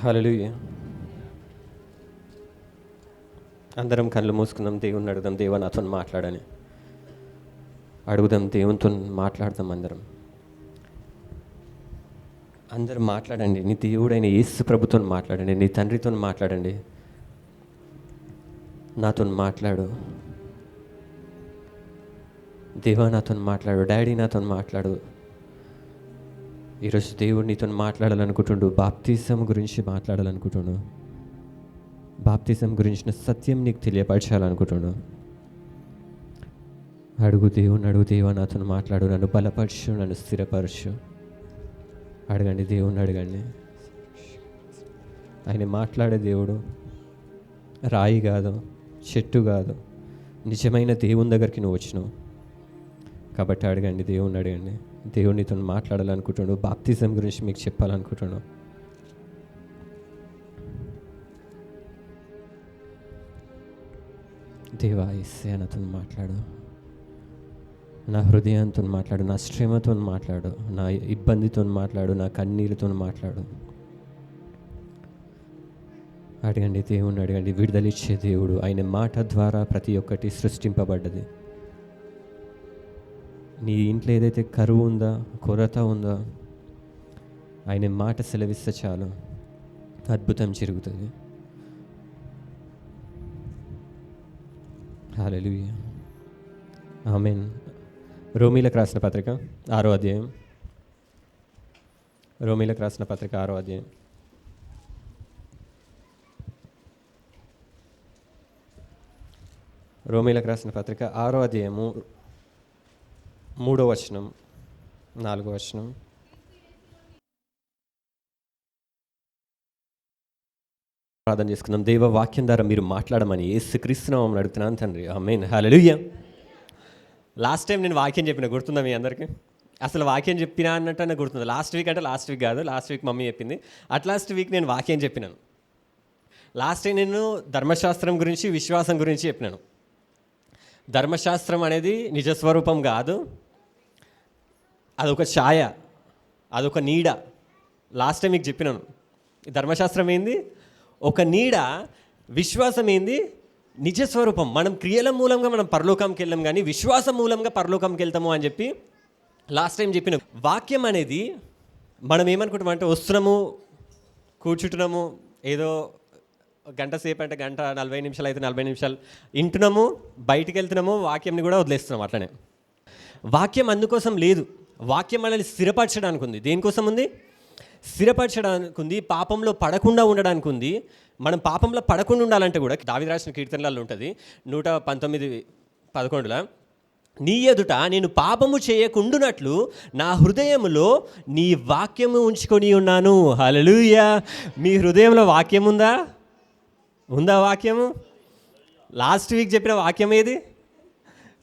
హల్లెలూయా. అందరం కళ్ళు మూసుకుందాం, దేవుణ్ణి అడుగుదాం, దేవా నాతో మాట్లాడని అడుగుదాం, దేవునితో మాట్లాడదాం. అందరం మాట్లాడండి. నీ దేవుడైన యేసు ప్రభుతో మాట్లాడండి, నీ తండ్రితో మాట్లాడండి. నాతో మాట్లాడు దేవా, నాతో మాట్లాడు డాడీ, నాతో మాట్లాడు. ఈరోజు దేవుడు నీతో మాట్లాడాలనుకుంటుండు, బాప్తిజం గురించి మాట్లాడాలనుకుంటుండు, బాప్తిజం గురించిన సత్యం నీకు తెలియపరచాలనుకుంటుండు. అడుగు దేవుని, అడుగు దేవా నాతో మాట్లాడు, నన్ను బలపరచు, నన్ను స్థిరపరచు. అడగండి, దేవుణ్ణి అడగండి. ఆయన మాట్లాడే దేవుడు రాయి కాదు, చెట్టు కాదు, నిజమైన దేవుని దగ్గరికి నువ్వు వచ్చినావు కాబట్టి అడగండి, దేవుణ్ణి అడగండి. దేవునితో మాట్లాడాలనుకుంటున్నాడు, బాప్తిజం గురించి మీకు చెప్పాలనుకుంటున్నాడు. దేవా యేసయ్యా నాతో మాట్లాడు, నా హృదయంతో మాట్లాడు, నా శ్రమతో మాట్లాడు, నా ఇబ్బందితో మాట్లాడు, నా కన్నీరుతో మాట్లాడు. అడగండి, దేవుణ్ణి అడగండి. విడుదలిచ్చే దేవుడు, ఆయన మాట ద్వారా ప్రతి ఒక్కటి సృష్టింపబడ్డది. నీ ఇంట్లో ఏదైతే కరువు ఉందా, కొరత ఉందా, ఆయన మాట సెలవిస్తే చాలు, అద్భుతం జరుగుతుంది. హల్లెలూయా, ఆమేన్. రోమీలకు రాసిన పత్రిక 6వ అధ్యాయం, రోమీలకు రాసిన పత్రిక 6వ అధ్యాయం, రోమీలకు రాసిన పత్రిక 6వ అధ్యాయము 3వ వచనం 4వ వచనం. ప్రార్థన చేసుకుందాం. దేవ వాక్యం ద్వారా మీరు మాట్లాడమని యేసుక్రీస్తు నామమున అడుగుతున్నాను తండ్రి, ఆమేన్. హల్లెలూయా. లాస్ట్ టైం నేను వాక్యం చెప్పిన గుర్తుందా మీ అందరికీ? అసలు వాక్యం చెప్పినా అన్నట్టు గుర్తుంది. లాస్ట్ వీక్ అంటే లాస్ట్ వీక్ కాదు, లాస్ట్ వీక్ మమ్మీ చెప్పింది. లాస్ట్ వీక్ నేను వాక్యం చెప్పినాను. లాస్ట్ టైం నేను ధర్మశాస్త్రం గురించి, విశ్వాసం గురించి చెప్పినాను. ధర్మశాస్త్రం అనేది నిజస్వరూపం కాదు, అదొక ఛాయ, అదొక నీడ. లాస్ట్ టైం మీకు చెప్పినాను. ధర్మశాస్త్రం ఏంది? ఒక నీడ. విశ్వాసం ఏంది? నిజస్వరూపం. మనం క్రియల మూలంగా మనం పరలోకంకి వెళ్ళాం, కానీ విశ్వాసం మూలంగా పరలోకంకి వెళ్తాము అని చెప్పి లాస్ట్ టైం చెప్పిన. వాక్యం అనేది మనం ఏమనుకుంటామంటే, వస్తున్నాము, కూర్చుంటున్నాము, ఏదో గంట సేపు అంటే గంట, 40 నిమిషాలు అయితే 40 నిమిషాలు వింటున్నాము, బయటికి వెళ్తున్నాము, వాక్యంని కూడా వదిలేస్తున్నాము. అట్లనే వాక్యం అందుకోసం లేదు. వాక్యం మనల్ని స్థిరపరచడానికి ఉంది. దేనికోసం ఉంది? స్థిరపరచడానికి ఉంది, పాపంలో పడకుండా ఉండడానికి ఉంది. మనం పాపంలో పడకుండా ఉండాలంటే కూడా దావీదు రాసిన కీర్తనలలో ఉంటుంది 119:11, నీ ఎదుట నేను పాపము చేయకుండునట్లు నా హృదయములో నీ వాక్యము ఉంచుకొని ఉన్నాను. హల్లెలూయా. మీ హృదయంలో వాక్యం ఉందా? ఉందా వాక్యము? లాస్ట్ వీక్ చెప్పిన వాక్యం ఏది?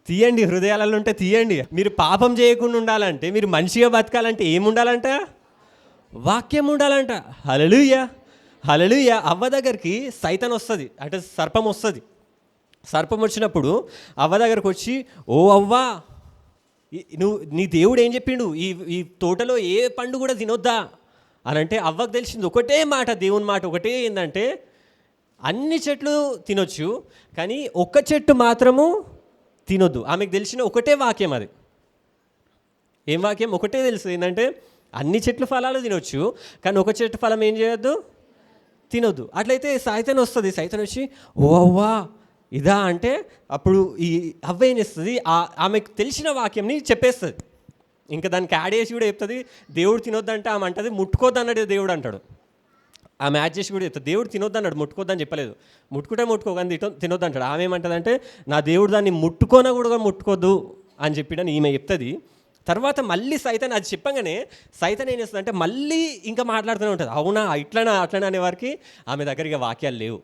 తీయండి, హృదయాలలో ఉంటే తీయండి. మీరు పాపం చేయకుండా ఉండాలంటే, మీరు మంచిగా బతకాలంటే ఏముండాలంట? వాక్యం ఉండాలంట. హల్లెలూయా, హల్లెలూయా. అవ్వ దగ్గరికి సైతాన్ వస్తుంది, అంటే సర్పం వస్తుంది. సర్పం వచ్చినప్పుడు అవ్వ దగ్గరకు వచ్చి, ఓ అవ్వా, నీ దేవుడు ఏం చెప్పిండు, ఈ తోటలో ఏ పండు కూడా తినొద్దా అని అంటే, అవ్వకు తెలిసింది ఒకటే మాట, దేవుని మాట ఒకటే ఏంటంటే, అన్ని చెట్లు తినొచ్చు కానీ ఒక్క చెట్టు మాత్రము తినొద్దు. ఆమెకు తెలిసిన ఒకటే వాక్యం అది. ఏం వాక్యం? ఒకటే తెలుసు, ఏంటంటే అన్ని చెట్లు ఫలాలు తినొచ్చు కానీ ఒక చెట్టు ఫలం ఏం చేయొద్దు, తినొద్దు. అట్లయితే సైతాన్ వస్తుంది. సైతాన్ వచ్చి, ఓ అవ్వా ఇదా అంటే, అప్పుడు ఈ అవ్వ ఏం చేస్తుంది, ఆమెకు తెలిసిన వాక్యంని చెప్పేస్తుంది. ఇంకా దానికి యాడ్ చేసి కూడా చెప్తుంది, దేవుడు తినొద్దంటే ఆమె అంటది ముట్టుకోద్దు అన్నాడు దేవుడు అంటాడు. ఆమె యాడ్ చేసి కూడా చెప్తుంది, దేవుడు తినొద్దు అన్నాడు, ముట్టుకోద్దని చెప్పలేదు. ముట్టుకోగానే తినొద్దు అంటాడు. ఆమె ఏమంటదంటే, నా దేవుడు దాన్ని ముట్టుకోనా కూడా ముట్టుకోద్దు అని చెప్పిడని ఈమె చెప్తుంది. తర్వాత మళ్ళీ సైతాన్ అది చెప్పగానే సైతాన్ ఏం చేస్తుందంటే మళ్ళీ ఇంకా మాట్లాడుతూనే ఉంటుంది. అవునా, ఇట్లనా అట్లనా అనే వారికి ఆమె దగ్గర వాక్యాలు లేవు.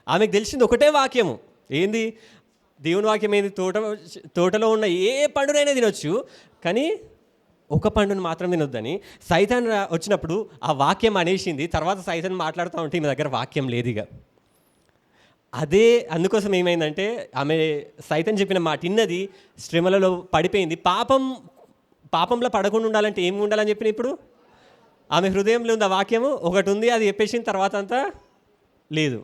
ఆమెకు తెలిసింది ఒకటే వాక్యము. ఏంది? దేవుని వాక్యం ఏంది? తోటలో ఉన్న ఏ పండునైనా తినొచ్చు కానీ ఒక పండును మాత్రం తినొద్దని సైతాన్ వచ్చినప్పుడు ఆ వాక్యం అనేసింది. తర్వాత సైతాన్ మాట్లాడుతూ ఉంటే ఈమె దగ్గర వాక్యం లేదు ఇక. అదే అందుకోసం ఏమైందంటే, ఆమె సైతాన్ చెప్పిన మాట విన్నది, శ్రమలలో పడిపోయింది. పాపంలో పడకుండా ఉండాలంటే ఏమి ఉండాలని చెప్పిన? ఇప్పుడు ఆమె హృదయంలో ఉంది ఆ వాక్యము, ఒకటి ఉంది, అది చెప్పేసిన తర్వాత అంతా లేదు,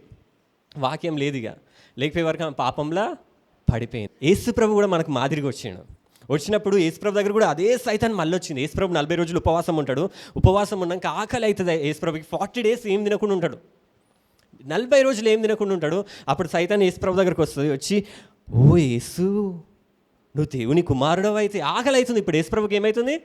వాక్యం లేదు. ఇక లేకపోయే వరకు ఆమె పాపంలా పడిపోయింది. యేసుప్రభు కూడా మనకు మాదిరిగా వచ్చినప్పుడు యేసుప్రభు దగ్గర కూడా అదే సైతాన్ మళ్ళీ వచ్చింది. యేసుప్రభు 40 రోజులు ఉపవాసం ఉంటాడు. ఉపవాసం ఉన్నాక ఆకలి అవుతుంది యేసుప్రభుకి. 40 days ఏం తినకుండా ఉంటాడు, 40 రోజులు ఏం తినకుండా ఉంటాడు. అప్పుడు సైతాన్ యేసుప్రభు దగ్గరకు వస్తుంది, వచ్చి ఓ యేసు, నువ్వు దేవుని కుమారుడవు అయితే, ఆకలి అవుతుంది. ఇప్పుడు యేసుప్రభుకి ఏమవుతుంది,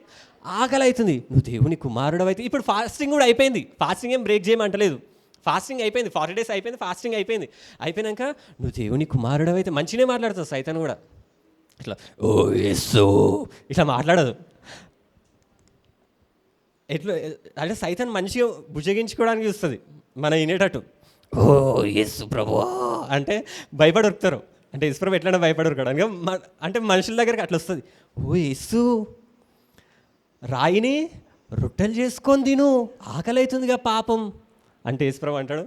ఆకలి అవుతుంది. నువ్వు దేవుని కుమారుడవు అయితే, ఇప్పుడు ఫాస్టింగ్ కూడా అయిపోయింది, ఫాస్టింగ్ ఏం బ్రేక్ చేయమంటలేదు, ఫాస్టింగ్ అయిపోయింది, 40 days అయిపోయింది, ఫాస్టింగ్ అయిపోయింది. అయిపోయాక నువ్వు దేవుని కుమారుడవు అయితే, మంచినే మాట్లాడుతుంది సైతాన్ కూడా. ఇట్లా ఓ యేసు ఇట్లా మాట్లాడదు. ఎట్లా అంటే సైతాన్ మంచిగా భుజగించుకోవడానికి చూస్తుంది మన వినేటట్టు. ఓ యేసు ప్రభువా అంటే భయపడొరుకుతారు. అంటే యేసుప్రభు ఎట్లైనా భయపడొరకడానికి అంటే మనుషుల దగ్గరికి అట్లా వస్తుంది. ఓ యేసు, రాయిని రొట్టెలు చేసుకొని తిను, ఆకలి అవుతుందిగా పాపం అంటే యేసుప్రభు అంటాడు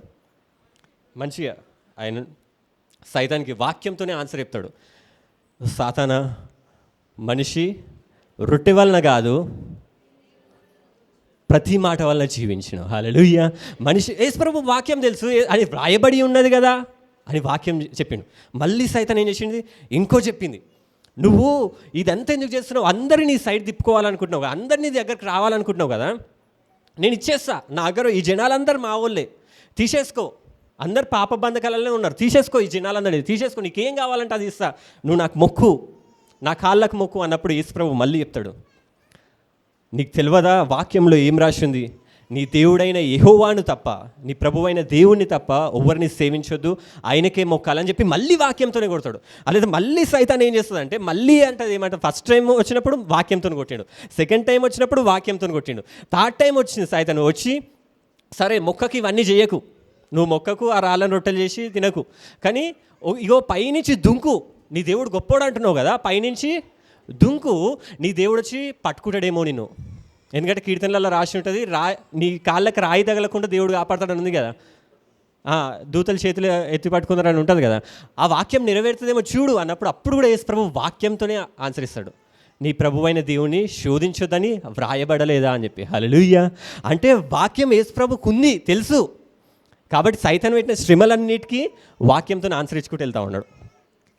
మంచిగా, ఆయన సైతానికి వాక్యంతోనే ఆన్సర్ చెప్తాడు. సాతానా, మనిషి రొట్టె వలన కాదు ప్రతి మాట వలన జీవించిన. హల్లెలూయా. మనిషి యేసుప్రభు వాక్యం తెలుసు, అది వ్రాయబడి ఉన్నది కదా అని వాక్యం చెప్పిండు. మళ్ళీ సైతాన్ ఏం చేసింది, ఇంకో చెప్పింది, నువ్వు ఇదంతా ఎందుకు చేస్తున్నావు, అందరినీ నీ సైడ్ తిప్పుకోవాలనుకుంటున్నావు కదా, అందరినీ దగ్గరికి రావాలనుకుంటున్నావు కదా, నేను ఇచ్చేస్తా, నా దగ్గర ఈ జనాలందరూ మా వాళ్ళే, తీసేసుకో, అందరు పాప బంధకాలనే ఉన్నారు, తీసేసుకో, ఈ జనాలందరూ తీసేసుకో, నీకేం కావాలంటే అది ఇస్తా, నువ్వు నాకు మొక్కు, నా కాళ్ళకు మొక్కు అన్నప్పుడు యేసుప్రభు మళ్ళీ చెప్తాడు, నీకు తెలియదా వాక్యంలో ఏం రాసి ఉంది, నీ దేవుడైన యెహోవాను తప్ప, నీ ప్రభువైన దేవుణ్ణి తప్ప ఎవరిని సేవించొద్దు, ఆయనకే మొక్కాలని చెప్పి మళ్ళీ వాక్యంతోనే కొడతాడు. అలాగే మళ్ళీ సైతాన్ ఏం చేస్తుంది అంటే, మళ్ళీ అంటే ఏమంటే, ఫస్ట్ టైం వచ్చినప్పుడు వాక్యంతో కొట్టిండు, సెకండ్ టైం వచ్చినప్పుడు వాక్యంతో కొట్టిండు, థర్డ్ టైం వచ్చింది సైతాన్ వచ్చి, సరే మొక్కకి ఇవన్నీ చేయకు, నువ్వు మొక్కకు ఆ రాళ్ళను రొట్టెలు చేసి తినకు, కానీ ఇగో పైనుంచి దుంకు, నీ దేవుడు గొప్పోడు అంటున్నావు కదా, పైనుంచి దుంకు, నీ దేవుడు వచ్చి పట్టుకుంటాడేమో నిన్ను. ఎందుకంటే కీర్తనలలో రాసి ఉంటుంది, నీ కాళ్ళకి రాయి తగలకుండా దేవుడు కాపాడతాడని ఉంది కదా, దూతల చేతులు ఎత్తి పట్టుకుంటారని ఉంటుంది కదా, ఆ వాక్యం నెరవేరుతుందేమో చూడు అన్నప్పుడు, అప్పుడు కూడా యేసుప్రభు వాక్యంతోనే ఆన్సర్ ఇస్తాడు, నీ ప్రభువైన దేవుని శోధించొద్దని వ్రాయబడలేదా అని చెప్పి. హల్లెలూయా. అంటే వాక్యం యేసుప్రభుకు ఉంది, తెలుసు, కాబట్టి సైతాన్ పెట్టిన శ్రమలన్నిటికీ వాక్యంతో ఆన్సర్ ఇచ్చుకుంటూ వెళ్తూ ఉన్నాడు.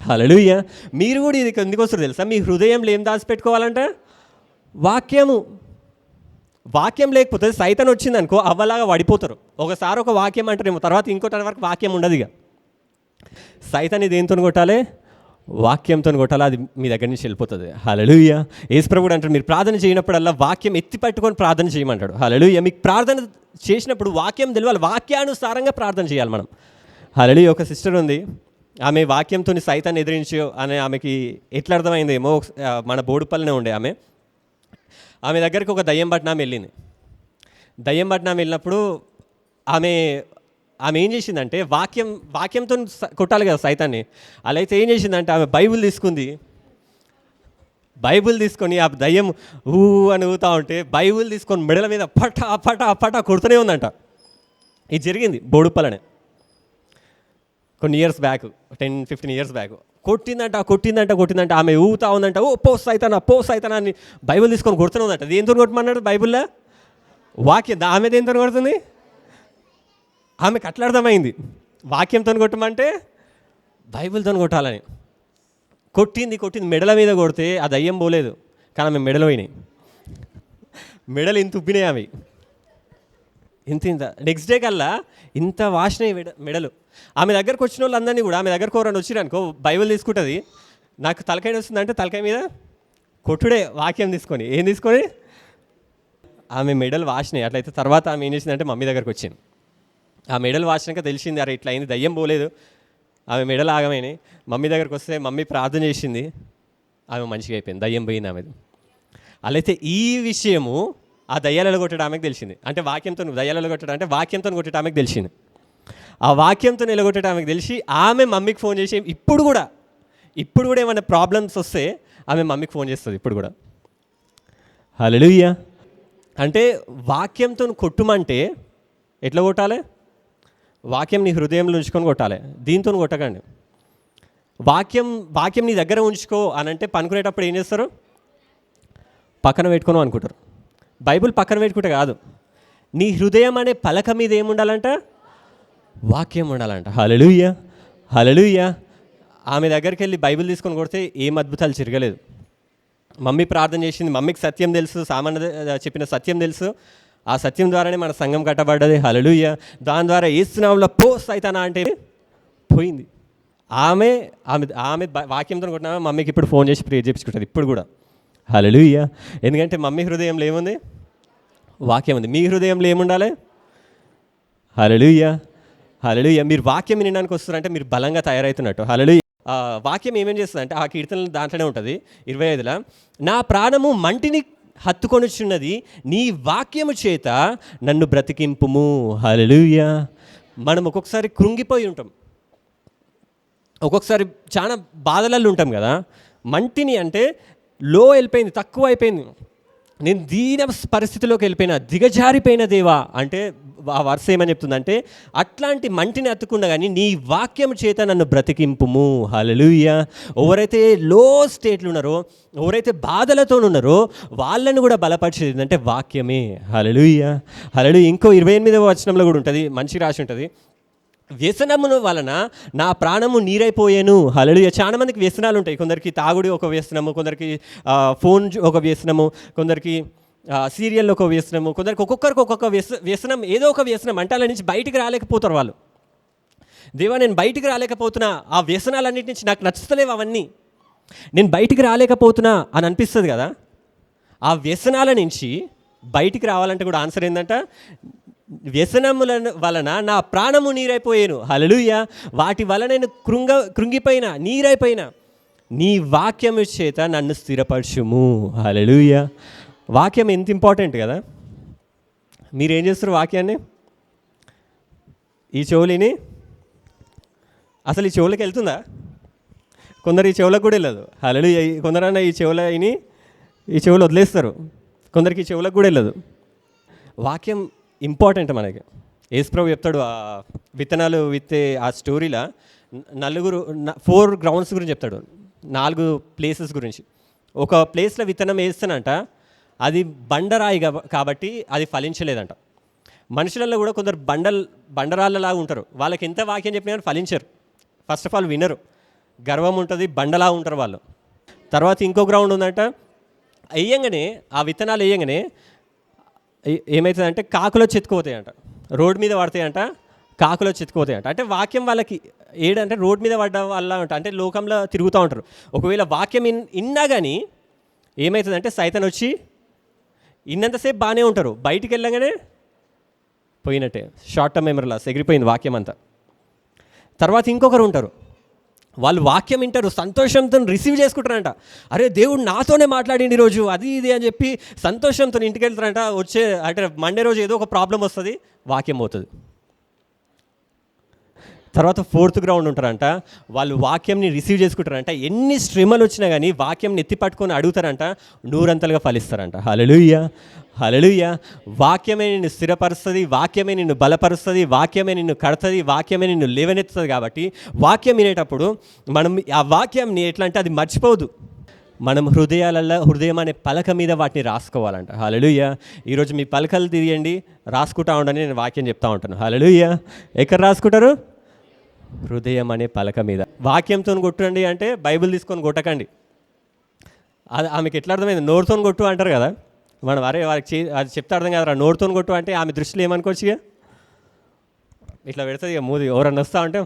హల్లెలూయా. మీరు కూడా ఇది ఎందుకు వస్తారు తెలుసా, మీ హృదయంలో ఏం దాచిపెట్టుకోవాలంటే వాక్యము. వాక్యం లేకపోతే సైతాన్ వచ్చిందనుకో అవ్వలాగా పడిపోతారు. ఒకసారి ఒక వాక్యం అంటారేమో, తర్వాత ఇంకోటి వరకు వాక్యం ఉండదు. ఇక సైతాన్ని దేనితో కొట్టాలి, వాక్యంతో కొట్టాలి, అది మీ దగ్గర నుంచి వెళ్ళిపోతుంది. హల్లెలూయా. యేసుప్రభువు అంటారు, మీరు ప్రార్థన చేయనప్పుడల్లా వాక్యం ఎత్తి పట్టుకొని ప్రార్థన చేయమంటాడు. హల్లెలూయా. మీకు ప్రార్థన చేసినప్పుడు వాక్యం తెలియాలి, వాక్యానుసారంగా ప్రార్థన చేయాలి మనం. హల్లెలూయా. ఒక సిస్టర్ ఉంది, ఆమె వాక్యంతో సైతాన్ని ఎదిరించు అని ఆమెకి ఎట్లా అర్థమైందేమో, మన బోడుపల్లినే ఉండే ఆమె దగ్గరికి ఒక దయ్యం పట్టిన ఆమె వెళ్ళింది. దయ్యం పట్టిన ఆమె వెళ్ళినప్పుడు ఆమె ఏం చేసిందంటే, వాక్యంతో కొట్టాలి కదా సైతాన్ని. అలా అయితే ఏం చేసిందంటే, ఆమె బైబిల్ తీసుకొని ఆ దయ్యం ఊ అని ఊతా ఉంటే బైబిల్ తీసుకొని మెడల మీద పటా పటా పటా కొడుతూనే ఉందంట. ఇది జరిగింది బోడుపల్లనే కొన్ని ఇయర్స్ బ్యాక్, 10-15 years బ్యాక్. కొట్టిందంట, ఆమె ఊతా ఉందంట, ఓ పోస్ అవుతానా అని బైబిల్ తీసుకొని కొడుతూనే ఉందంట. దేంతో కొట్టమన్నాడు బైబిల్లో, వాక్యం. ఆమె దేంతో కొడుతుంది, ఆమెకు అట్లా అర్థమైంది, వాక్యంతో కొట్టమంటే బైబిల్తో కొట్టాలని. కొట్టింది మెడల మీద కొడితే ఆ దయ్యం పోలేదు, కానీ ఆమె మెడలు పోయినాయి, మెడలు ఇంత ఉబ్బినాయి ఆమె, ఇంత నెక్స్ట్ డే కల్లా ఇంత వాసినాయి మెడలు. ఆమె దగ్గరకు వచ్చిన వాళ్ళందరినీ కూడా, ఆమె దగ్గరకు ఎవరైనా వచ్చిరనుకో బైబిల్ తీసుకుంటుంది, నాకు తలకాయ వస్తుందంటే తలకాయ మీద కొట్టుడే, వాక్యం తీసుకొని ఏం తీసుకొని ఆమె మెడలు వాసినాయి. అట్లయితే తర్వాత ఆమె ఏం చేసిందంటే మమ్మీ దగ్గరకు వచ్చింది. ఆ మెడలు వాసినాక తెలిసింది, అరే ఇట్లా అయింది, దయ్యం పోలేదు, ఆమె మెడలు ఆగమైనాయి. మమ్మీ దగ్గరకు వస్తే మమ్మీ ప్రార్థన చేసింది, ఆమె మంచిగా అయిపోయింది, దయ్యం పోయింది ఆమెది. అలాయితే ఈ విషయము ఆ దయ్యాలలో కొట్టడం ఆమెకు తెలిసింది. అంటే వాక్యంతో దయ్యాలలో కొట్టడం అంటే వాక్యంతో కొట్టడం ఆమెకు తెలిసింది. ఆ వాక్యంతో నిలగొట్టడం ఆమెకు తెలిసి ఆమె మమ్మీకి ఫోన్ చేసి, ఇప్పుడు కూడా ఏమైనా ప్రాబ్లమ్స్ వస్తే ఆమె మమ్మీకి ఫోన్ చేస్తుంది ఇప్పుడు కూడా. హల్లెలూయా. అంటే వాక్యంతో కొట్టుమంటే ఎట్లా కొట్టాలి, వాక్యం నీ హృదయంలో ఉంచుకొని కొట్టాలి, దీంతో కొట్టకండి. వాక్యం నీ దగ్గర ఉంచుకో అని అంటే పనుకునేటప్పుడు ఏం చేస్తారు, పక్కన పెట్టుకోను అనుకుంటారు. బైబిల్ పక్కన పెట్టుకుంటే కాదు, నీ హృదయం అనే పలక మీద ఏముండాలంట? వాక్యం ఉండాలంట. హల్లెలూయా, హల్లెలూయా. ఆమె దగ్గరికి వెళ్ళి బైబిల్ తీసుకొని కొడితే ఏం అద్భుతాలు జరగలేదు. మమ్మీ ప్రార్థన చేసింది, మమ్మీకి సత్యం తెలుసు, సామాన్య చెప్పిన సత్యం తెలుసు. ఆ సత్యం ద్వారానే మన సంఘం కట్టబడ్డది. హల్లెలూయా. దాని ద్వారా ఏసునామములో పో సైతానా అంటే పోయింది. ఆమె ఆమె ఆమె వాక్యంతో కొట్టిన మమ్మీకి ఇప్పుడు ఫోన్ చేసి ప్రేర్ చేయించుకుంటుంది ఇప్పుడు కూడా. హల్లెలూయా. ఎందుకంటే మమ్మీ హృదయంలో ఏముంది? వాక్యం ఉంది. మీ హృదయంలో ఏముండాలి? హల్లెలూయా, హల్లెలూయా. మీరు వాక్యం వినడానికి వస్తున్నారంటే మీరు బలంగా తయారవుతున్నట్టు. హల్లెలూయా. వాక్యం ఏమేం చేస్తుందంటే ఆ కీర్తనలు దాంట్లోనే ఉంటుంది 25లో, నా ప్రాణము మంటిని హత్తుకొనుచున్నది, నీ వాక్యము చేత నన్ను బ్రతికింపుము. హల్లెలూయా. మనం ఒక్కొక్కసారి కృంగిపోయి ఉంటాం, ఒక్కొక్కసారి చాలా బాధలలో ఉంటాం కదా. మంటిని అంటే లో వెళ్ళిపోయింది, తక్కువ అయిపోయింది, నేను దీన పరిస్థితిలోకి వెళ్ళిపోయినా, దిగజారిపోయిన దేవా అంటే ఆ వర్ష ఏమని చెప్తుందంటే అట్లాంటి మంటిని అత్తుకుండా కానీ నీ వాక్యం చేత నన్ను బ్రతికింపుము. హల్లెలూయా. ఎవరైతే లో స్టేట్లు ఉన్నారో, ఎవరైతే బాధలతో ఉన్నారో వాళ్ళని కూడా బలపరిచేది అంటే వాక్యమే. హల్లెలూయా, హల్లెలూయా. ఇంకో 28వ వచనంలో కూడా ఉంటుంది, మంచి రాసి ఉంటుంది, వ్యసనముల వలన నా ప్రాణము నీరైపోయాను. హల్లెలూయా. చాలా మందికి వ్యసనాలు ఉంటాయి. కొందరికి తాగుడి ఒక వ్యసనము, కొందరికి ఫోన్ ఒక వ్యసనము, కొందరికి సీరియల్ ఒక వ్యసనము, కొందరికి ఒక్కొక్కరికి ఒక్కొక్క వ్యసనం, ఏదో ఒక వ్యసనం అంటే అలా నుంచి బయటికి రాలేకపోతారు వాళ్ళు. దేవా నేను బయటికి రాలేకపోతున్నా, ఆ వ్యసనాలన్నిటి నుంచి నాకు నచ్చుతలేవు అవన్నీ, నేను బయటికి రాలేకపోతున్నా అని అనిపిస్తుంది కదా. ఆ వ్యసనాల నుంచి బయటికి రావాలంటే కూడా ఆన్సర్ ఏంటంట? వ్యసనముల వలన నా ప్రాణము నీరైపోయాను. హల్లెలూయా. వాటి వలన నేను కృంగిపోయినా, నీరైపోయినా, నీ వాక్యము చేత నన్ను స్థిరపరచుము. హల్లెలూయా. వాక్యం ఎంత ఇంపార్టెంట్ కదా. మీరేం చేస్తారు వాక్యాన్ని? ఈ చెవులిని అసలు ఈ చెవులకి వెళ్తుందా? కొందరు ఈ చెవులకు కూడా వెళ్ళదు. హల్లెలూయా. కొందరన్నా ఈ చెవులని ఈ చెవులు వదిలేస్తారు, కొందరికి ఈ చెవులకు కూడా వెళ్ళదు. వాక్యం ఇంపార్టెంట్ మనకి. యేసుప్రభు చెప్తాడు ఆ విత్తనాలు విత్తే ఆ స్టోరీలో 4 గ్రౌండ్స్ గురించి చెప్తాడు, 4 ప్లేసెస్ గురించి. ఒక ప్లేస్లో విత్తనం వేస్తానంట, అది బండరాయి కాబట్టి అది ఫలించలేదంట. మనుషులలో కూడా కొందరు బండరాళ్ళలాగా ఉంటారు, వాళ్ళకి ఎంత వాక్యం చెప్పినా కానీ ఫలించరు. ఫస్ట్ ఆఫ్ ఆల్ వినరు, గర్వం ఉంటుంది, బండలా ఉంటారు వాళ్ళు. తర్వాత ఇంకో గ్రౌండ్ ఉందంట, వేయంగానే ఆ విత్తనాలు వేయంగానే ఏమవుతుందంటే కాకులో చెత్తుకుపోతాయంట, రోడ్డు మీద పడతాయంట, కాకులో చెత్తుకుపోతాయంట. అంటే వాక్యం వాళ్ళకి ఏడంటే రోడ్డు మీద పడ్డ వల్ల అంటే లోకంలో తిరుగుతూ ఉంటారు. ఒకవేళ వాక్యం ఇన్నా కానీ ఏమవుతుందంటే సైతాన్ వచ్చి ఇన్నంతసేపు బాగానే ఉంటారు, బయటికి వెళ్ళగానే పోయినట్టే, షార్ట్ టర్మ్ మెమరీ లాస్, ఎగిరిపోయింది వాక్యం అంతా. తర్వాత ఇంకొకరు ఉంటారు, వాళ్ళు వాక్యం వింటారు, సంతోషంతో రిసీవ్ చేసుకుంటారంట. అరే దేవుడు నాతోనే మాట్లాడింది ఈరోజు, అది ఇది అని చెప్పి సంతోషంతో ఇంటికి వెళ్తారంట. వచ్చే అంటే మండే రోజు ఏదో ఒక ప్రాబ్లం వస్తుంది, వాక్యం పోతుంది. తర్వాత 4th గ్రౌండ్ ఉంటారంట, వాళ్ళు వాక్యంని రిసీవ్ చేసుకుంటారంట. ఎన్ని శ్రమలు వచ్చినా కానీ వాక్యంని ఎత్తి పట్టుకొని అడుగుతారంట, 100 ఫలిస్తారంట. హల్లెలూయా, హల్లెలూయా. వాక్యమే నిన్ను స్థిరపరుస్తుంది, వాక్యమే నిన్ను బలపరుస్తుంది, వాక్యమే నిన్ను కడుతుంది, వాక్యమే నిన్ను లేవనెత్తుతుంది. కాబట్టి వాక్యం వినేటప్పుడు మనం ఆ వాక్యంని ఎట్లా అంటే అది మర్చిపోదు, మనం హృదయం అనే పలక మీద వాటిని రాసుకోవాలంట. హల్లెలూయా. ఈరోజు మీ పలకలు తీయండి, రాసుకుంటా ఉండని నేను వాక్యం చెప్తా ఉంటాను. హల్లెలూయా. ఎక్కడ రాసుకుంటారు? హృదయం అనే పలక మీద. వాక్యంతో కొట్టండి అంటే బైబిల్ తీసుకొని కొట్టకండి. అది ఆమెకి ఎట్లా అర్థమైంది? నోరుతో కొట్టు అంటారు కదా మనం. అరే వారికి అది చెప్తే అర్థం కదరా, నోరుతో కొట్టు అంటే ఆమె దృష్టిలో ఏమనుకోవచ్చు, ఇక ఇట్లా పెడుతుంది ఇక మూది. ఎవరన్నా వస్తా అంటే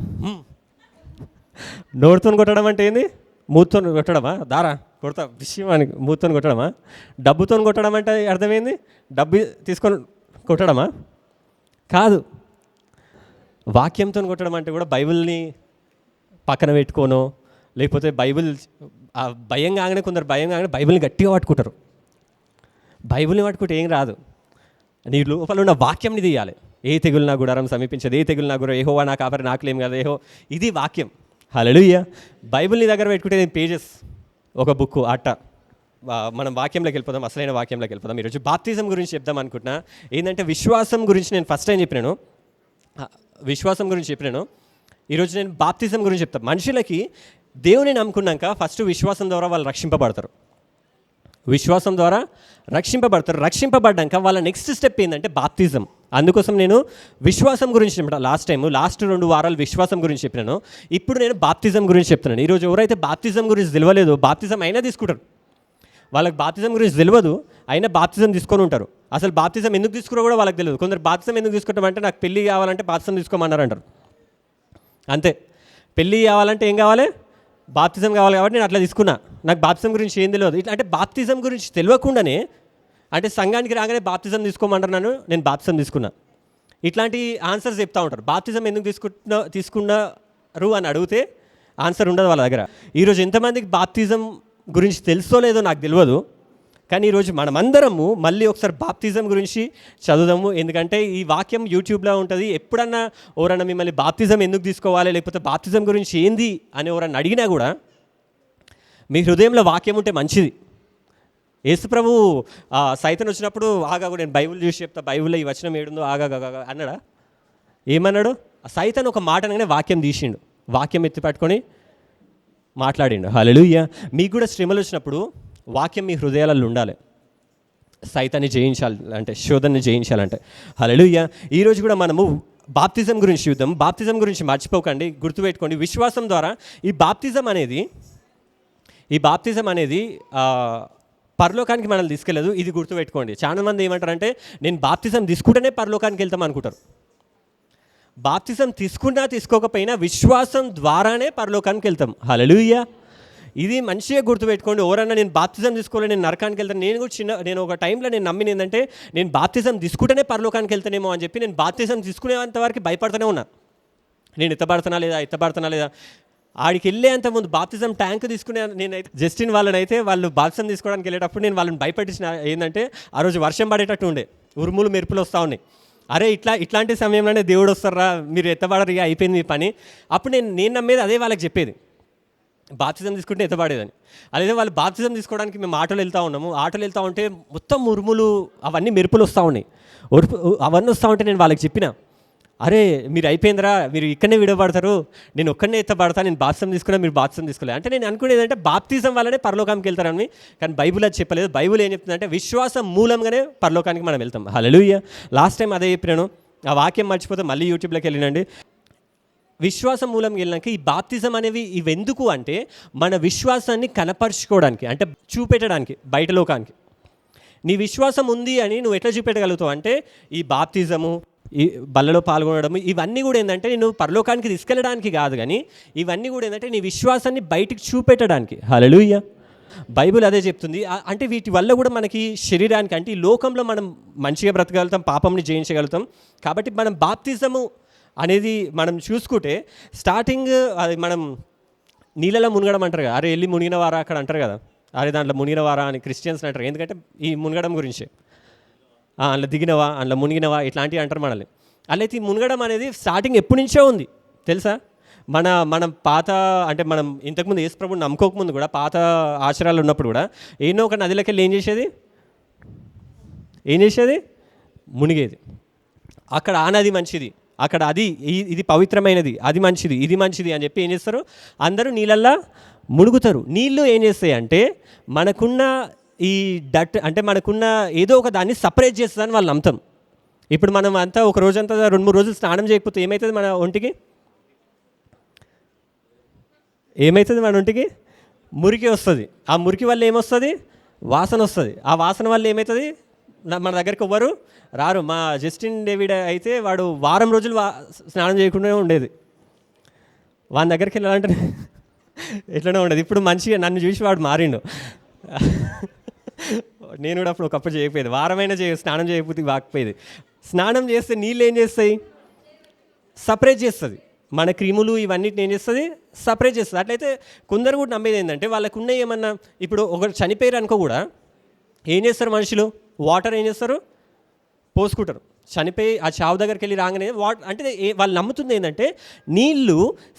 నోరుతో కొట్టడం అంటే ఏంది? మూతుతో కొట్టడమా? దారా కొడతా విషయం అని మూతుతో కొట్టడమా? డబ్బుతో కొట్టడం అంటే అర్థమైంది? డబ్బు తీసుకొని కొట్టడమా? కాదు. వాక్యంతో కొట్టడం అంటే కూడా బైబిల్ని పక్కన పెట్టుకోనో, లేకపోతే బైబిల్ భయం కాగానే, కొందరు భయం కాగానే బైబిల్ని గట్టిగా పట్టుకుంటారు. బైబిల్ని పట్టుకుంటే ఏం రాదు, నీ లోపల ఉన్న వాక్యంని తీయాలి. ఏ తెగులు నా గుడారం సమీపించదు, ఏ తెగులు నా గుడారం, యెహోవా నా కాపరి నాకులేం కదా, ఇది వాక్యం. హల్లెలూయా. బైబిల్ని దగ్గర పెట్టుకుంటే పేజెస్, ఒక బుక్ అట్ట. మనం వాక్యంలోకి వెళ్ళిపోదాం, అసలైన వాక్యంలోకి వెళ్ళిపోదాం. ఈరోజు బాప్తిజం గురించి చెప్దాం అనుకుంటున్నా. ఏంటంటే విశ్వాసం గురించి నేను ఫస్ట్ టైం చెప్పినాను, ఈరోజు నేను బాప్తిజం గురించి చెప్తాను. మనుషులకి దేవుని నమ్ముకున్నాక ఫస్ట్ విశ్వాసం ద్వారా వాళ్ళు రక్షింపబడతారు. విశ్వాసం ద్వారా రక్షింపబడతారు. రక్షింపబడ్డాక వాళ్ళ నెక్స్ట్ స్టెప్ ఏంటంటే బాప్తిజం. అందుకోసం నేను విశ్వాసం గురించి చెప్పిన లాస్ట్ 2 వారాలు విశ్వాసం గురించి చెప్పినాను. ఇప్పుడు నేను బాప్తిజం గురించి చెప్తున్నాను. ఈరోజు ఎవరైతే బాప్తిజం గురించి తెలియలేదో బాప్తిజం అయినా తీసుకుంటారు. వాళ్ళకి బాప్తిజం గురించి తెలియదు, అయినా బాప్తిజం తీసుకొని ఉంటారు. అసలు బాప్తిజం ఎందుకు తీసుకున్నా కూడా వాళ్ళకి తెలియదు. కొందరు బాప్తిజం ఎందుకు తీసుకుంటామంటే నాకు పెళ్ళి కావాలంటే బాప్తిజం తీసుకోమన్నారు అంటారు. అంతే, పెళ్ళి కావాలంటే ఏం కావాలి? బాప్తిజం కావాలి కాబట్టి నేను అట్లా తీసుకున్నా. నాకు బాప్తిజం గురించి ఏం తెలియదు. ఇట్లా అంటే బాప్తిజం గురించి తెలియకుండానే, అంటే సంఘానికి రాగానే బాప్తిజం తీసుకోమంటున్నాను, నేను బాప్తిజం తీసుకున్నా. ఇట్లాంటి ఆన్సర్స్ చెప్తూ ఉంటారు. బాప్తిజం ఎందుకు తీసుకున్నారు అని అడిగితే ఆన్సర్ ఉండదు వాళ్ళ దగ్గర. ఈరోజు ఎంతమందికి బాప్తిజం గురించి తెలుసో లేదో నాకు తెలియదు, కానీ ఈరోజు మనమందరము మళ్ళీ ఒకసారి బాప్తిజం గురించి చదువుదాము. ఎందుకంటే ఈ వాక్యం యూట్యూబ్లో ఉంటుంది. ఎప్పుడన్నా ఎవరన్నా మిమ్మల్ని బాప్తిజం ఎందుకు తీసుకోవాలి, లేకపోతే బాప్తిజం గురించి ఏంది అని ఎవరన్నా అడిగినా కూడా మీ హృదయంలో వాక్యం ఉంటే మంచిది. యేసుప్రభు సైతాన్ వచ్చినప్పుడు ఆగా, నేను బైబిల్ చూసి చెప్తా, బైబిల్లో ఈ వచనం ఏడుందో ఆగా అన్నాడా? ఏమన్నాడు? సైతాన్ ఒక మాట అనగానే వాక్యం తీసిండు, వాక్యం ఎత్తి పట్టుకొని మాట్లాడిండు. హల్లెలూయా. మీకు కూడా శ్రమలు వచ్చినప్పుడు వాక్యం మీ హృదయాలలో ఉండాలి. సైతాన్ని జయించాలంటే, శోధనని జయించాలంటే. హల్లెలూయా. ఈరోజు కూడా మనము బాప్తిజం గురించి చూద్దాం. బాప్తిజం గురించి మర్చిపోకండి, గుర్తుపెట్టుకోండి. విశ్వాసం ద్వారా ఈ బాప్తిజం అనేది పరలోకానికి మనల్ని తీసుకెళ్ళదు. ఇది గుర్తుపెట్టుకోండి. చాలా మంది ఏమంటారంటే నేను బాప్తిజం తీసుకుంటేనే పరలోకానికి వెళ్తాం అనుకుంటారు. బాప్తిజం తీసుకున్నా తీసుకోకపోయినా విశ్వాసం ద్వారానే పరలోకానికి వెళ్తాం. హల్లెలూయా. ఇది మంచిగా గుర్తుపెట్టుకోండి. ఎవరన్నా నేను బాప్తిజం తీసుకోవాలి, నేను నరకానికి వెళ్తాను. నేను ఒక టైంలో నేను నమ్మిన ఏంటంటే నేను బాప్తిజం తీసుకుంటేనే పరలోకానికి వెళ్తానేమో అని చెప్పి నేను బాప్తిజం తీసుకునేంత వరకు భయపడుతూనే ఉన్నా. నేను ఎత్తబడుతున్నా లేదా ఆడికి వెళ్ళేంత ముందు బాప్తిజం ట్యాంక్ తీసుకునే నేనైతే జస్టిన్ వాళ్ళనైతే వాళ్ళు బాప్తిజం తీసుకోవడానికి వెళ్ళేటప్పుడు నేను వాళ్ళని భయపెట్టించిన. ఏంటంటే ఆ రోజు వర్షం పడేటట్టు ఉండే, ఉరుములు మెరుపులు వస్తూ ఉన్నాయి. అరే ఇట్లాంటి సమయంలోనే దేవుడు వస్తారా, మీరు ఎత్తబడరు, ఇక అయిపోయింది మీ పని. అప్పుడు నేను నమ్మేది అదే వాళ్ళకి చెప్పేది, బాప్తిజం తీసుకుంటే ఎత్తబడేదని. అదే వాళ్ళు బాప్తిజం తీసుకోవడానికి మేము ఆటోలు వెళ్తూ ఉంటే మొత్తం ఉరుములు అవన్నీ మెరుపులు వస్తూ ఉన్నాయి, అవన్నీ వస్తూ ఉంటే నేను వాళ్ళకి చెప్పిన, అరే మీరు అయిపోయిందిరా, మీరు ఇక్కడనే విడబడతారు, నేను ఒక్కడనే ఎత్తబడతా, నేను బాప్తిజం తీసుకున్నా, మీరు బాప్తిజం తీసుకోలేదు. అంటే నేను అనుకునేది అంటే బాప్తిజం వల్లనే పరలోకానికి వెళ్తారని. కానీ బైబిల్ అది చెప్పలేదు. బైబిల్ ఏం చెప్తుందంటే విశ్వాసం మూలంగానే పరలోకానికి మనం వెళ్తాం. హల్లెలూయా. లాస్ట్ టైం అదే చెప్పినాను. ఆ వాక్యం మర్చిపోతే మళ్ళీ యూట్యూబ్లోకి వెళ్ళినండి. విశ్వాసం మూలంగా వెళ్ళినాక ఈ బాప్తిజం అనేవి ఇవెందుకు అంటే మన విశ్వాసాన్ని కనపరుచుకోవడానికి, అంటే చూపెట్టడానికి బయట లోకానికి. నీ విశ్వాసం ఉంది అని నువ్వు ఎట్లా చూపెట్టగలుగుతావు అంటే ఈ బాప్తిజము, ఈ బల్లలో పాల్గొనడం, ఇవన్నీ కూడా ఏంటంటే నేను పరలోకానికి తీసుకెళ్ళడానికి కాదు, కానీ ఇవన్నీ కూడా ఏంటంటే నీ విశ్వాసాన్ని బయటికి చూపెట్టడానికి. హల్లెలూయా. బైబిల్ అదే చెప్తుంది. అంటే వీటి వల్ల కూడా మనకి శరీరానికి, అంటే ఈ లోకంలో మనం మంచిగా బ్రతకగలుగుతాం, పాపంని జయించగలుగుతాం. కాబట్టి మనం బాప్తిజము అనేది మనం చూసుకుంటే స్టార్టింగ్ అది మనం నీళ్ళలో మునగడం అంటారు కదా, అరే వెళ్ళి మునిగిన వారా అక్కడ అంటారు కదా, అరే దాంట్లో మునిగిన వారా అని క్రిస్టియన్స్ అంటారు. ఎందుకంటే ఈ మునగడం గురించి అందులో దిగినవా, అందులో మునిగినవా ఇట్లాంటివి అంటారు మనల్ని. అలా ఈ మునగడం అనేది స్టార్టింగ్ ఎప్పటి నుంచో ఉంది తెలుసా. మనం పాత, అంటే మనం ఇంతకుముందు యేసు ప్రభువుని నమ్ముకోకముందు కూడా, పాత ఆచారాలు ఉన్నప్పుడు కూడా ఏదో ఒక నదిలోకి వెళ్ళి ఏం చేసేది మునిగేది. అక్కడ ఆ నది మంచిది, అక్కడ ఇది పవిత్రమైనది, అది మంచిది, ఇది మంచిది అని చెప్పి ఏం చేస్తారు, అందరూ నీళ్ళల్లో మునుగుతారు. నీళ్ళు ఏం చేస్తాయి అంటే మనకున్న ఈ అంటే మనకున్న ఏదో ఒక దాన్ని సపరేట్ చేస్తుందని వాళ్ళు నమ్ముతాం. ఇప్పుడు మనం అంతా ఒక రోజంతా 2-3 రోజులు స్నానం చేయకపోతే ఏమవుతుంది మన ఒంటికి? మన ఒంటికి మురికి వస్తుంది. ఆ మురికి వల్ల ఏమొస్తుంది? వాసన వస్తుంది. ఆ వాసన వల్ల ఏమవుతుంది? మన దగ్గరికి ఎవ్వరు రారు. మా జస్టిన్ డేవిడ్ అయితే వాడు వారం రోజులు స్నానం చేయకుండా ఉండేది. వాని దగ్గరికి వెళ్ళాలంటే ఎట్లనే ఉండేది. ఇప్పుడు మంచిగా నన్ను చూసి వాడు మారిండు. నేను కూడా ఒకప్పుడు చేయకపోయేది, వారమైనా స్నానం చేయకపోతే వాకపోయేది. స్నానం చేస్తే నీళ్ళు ఏం చేస్తాయి? సపరేట్ చేస్తుంది. మన క్రిములు ఇవన్నిటిని ఏం చేస్తుంది? సపరేట్ చేస్తుంది. అట్లయితే కొందరు కూడా నమ్మేది ఏంటంటే వాళ్ళకున్న ఏమన్నా, ఇప్పుడు ఒకరు చనిపోయారు అనుకో కూడా ఏం చేస్తారు మనుషులు? వాటర్ ఏం చేస్తారు? పోసుకుంటారు. చనిపోయి ఆ చావు దగ్గరికి వెళ్ళి రాగానే అంటే వాళ్ళు నమ్ముతుంది ఏంటంటే నీళ్ళు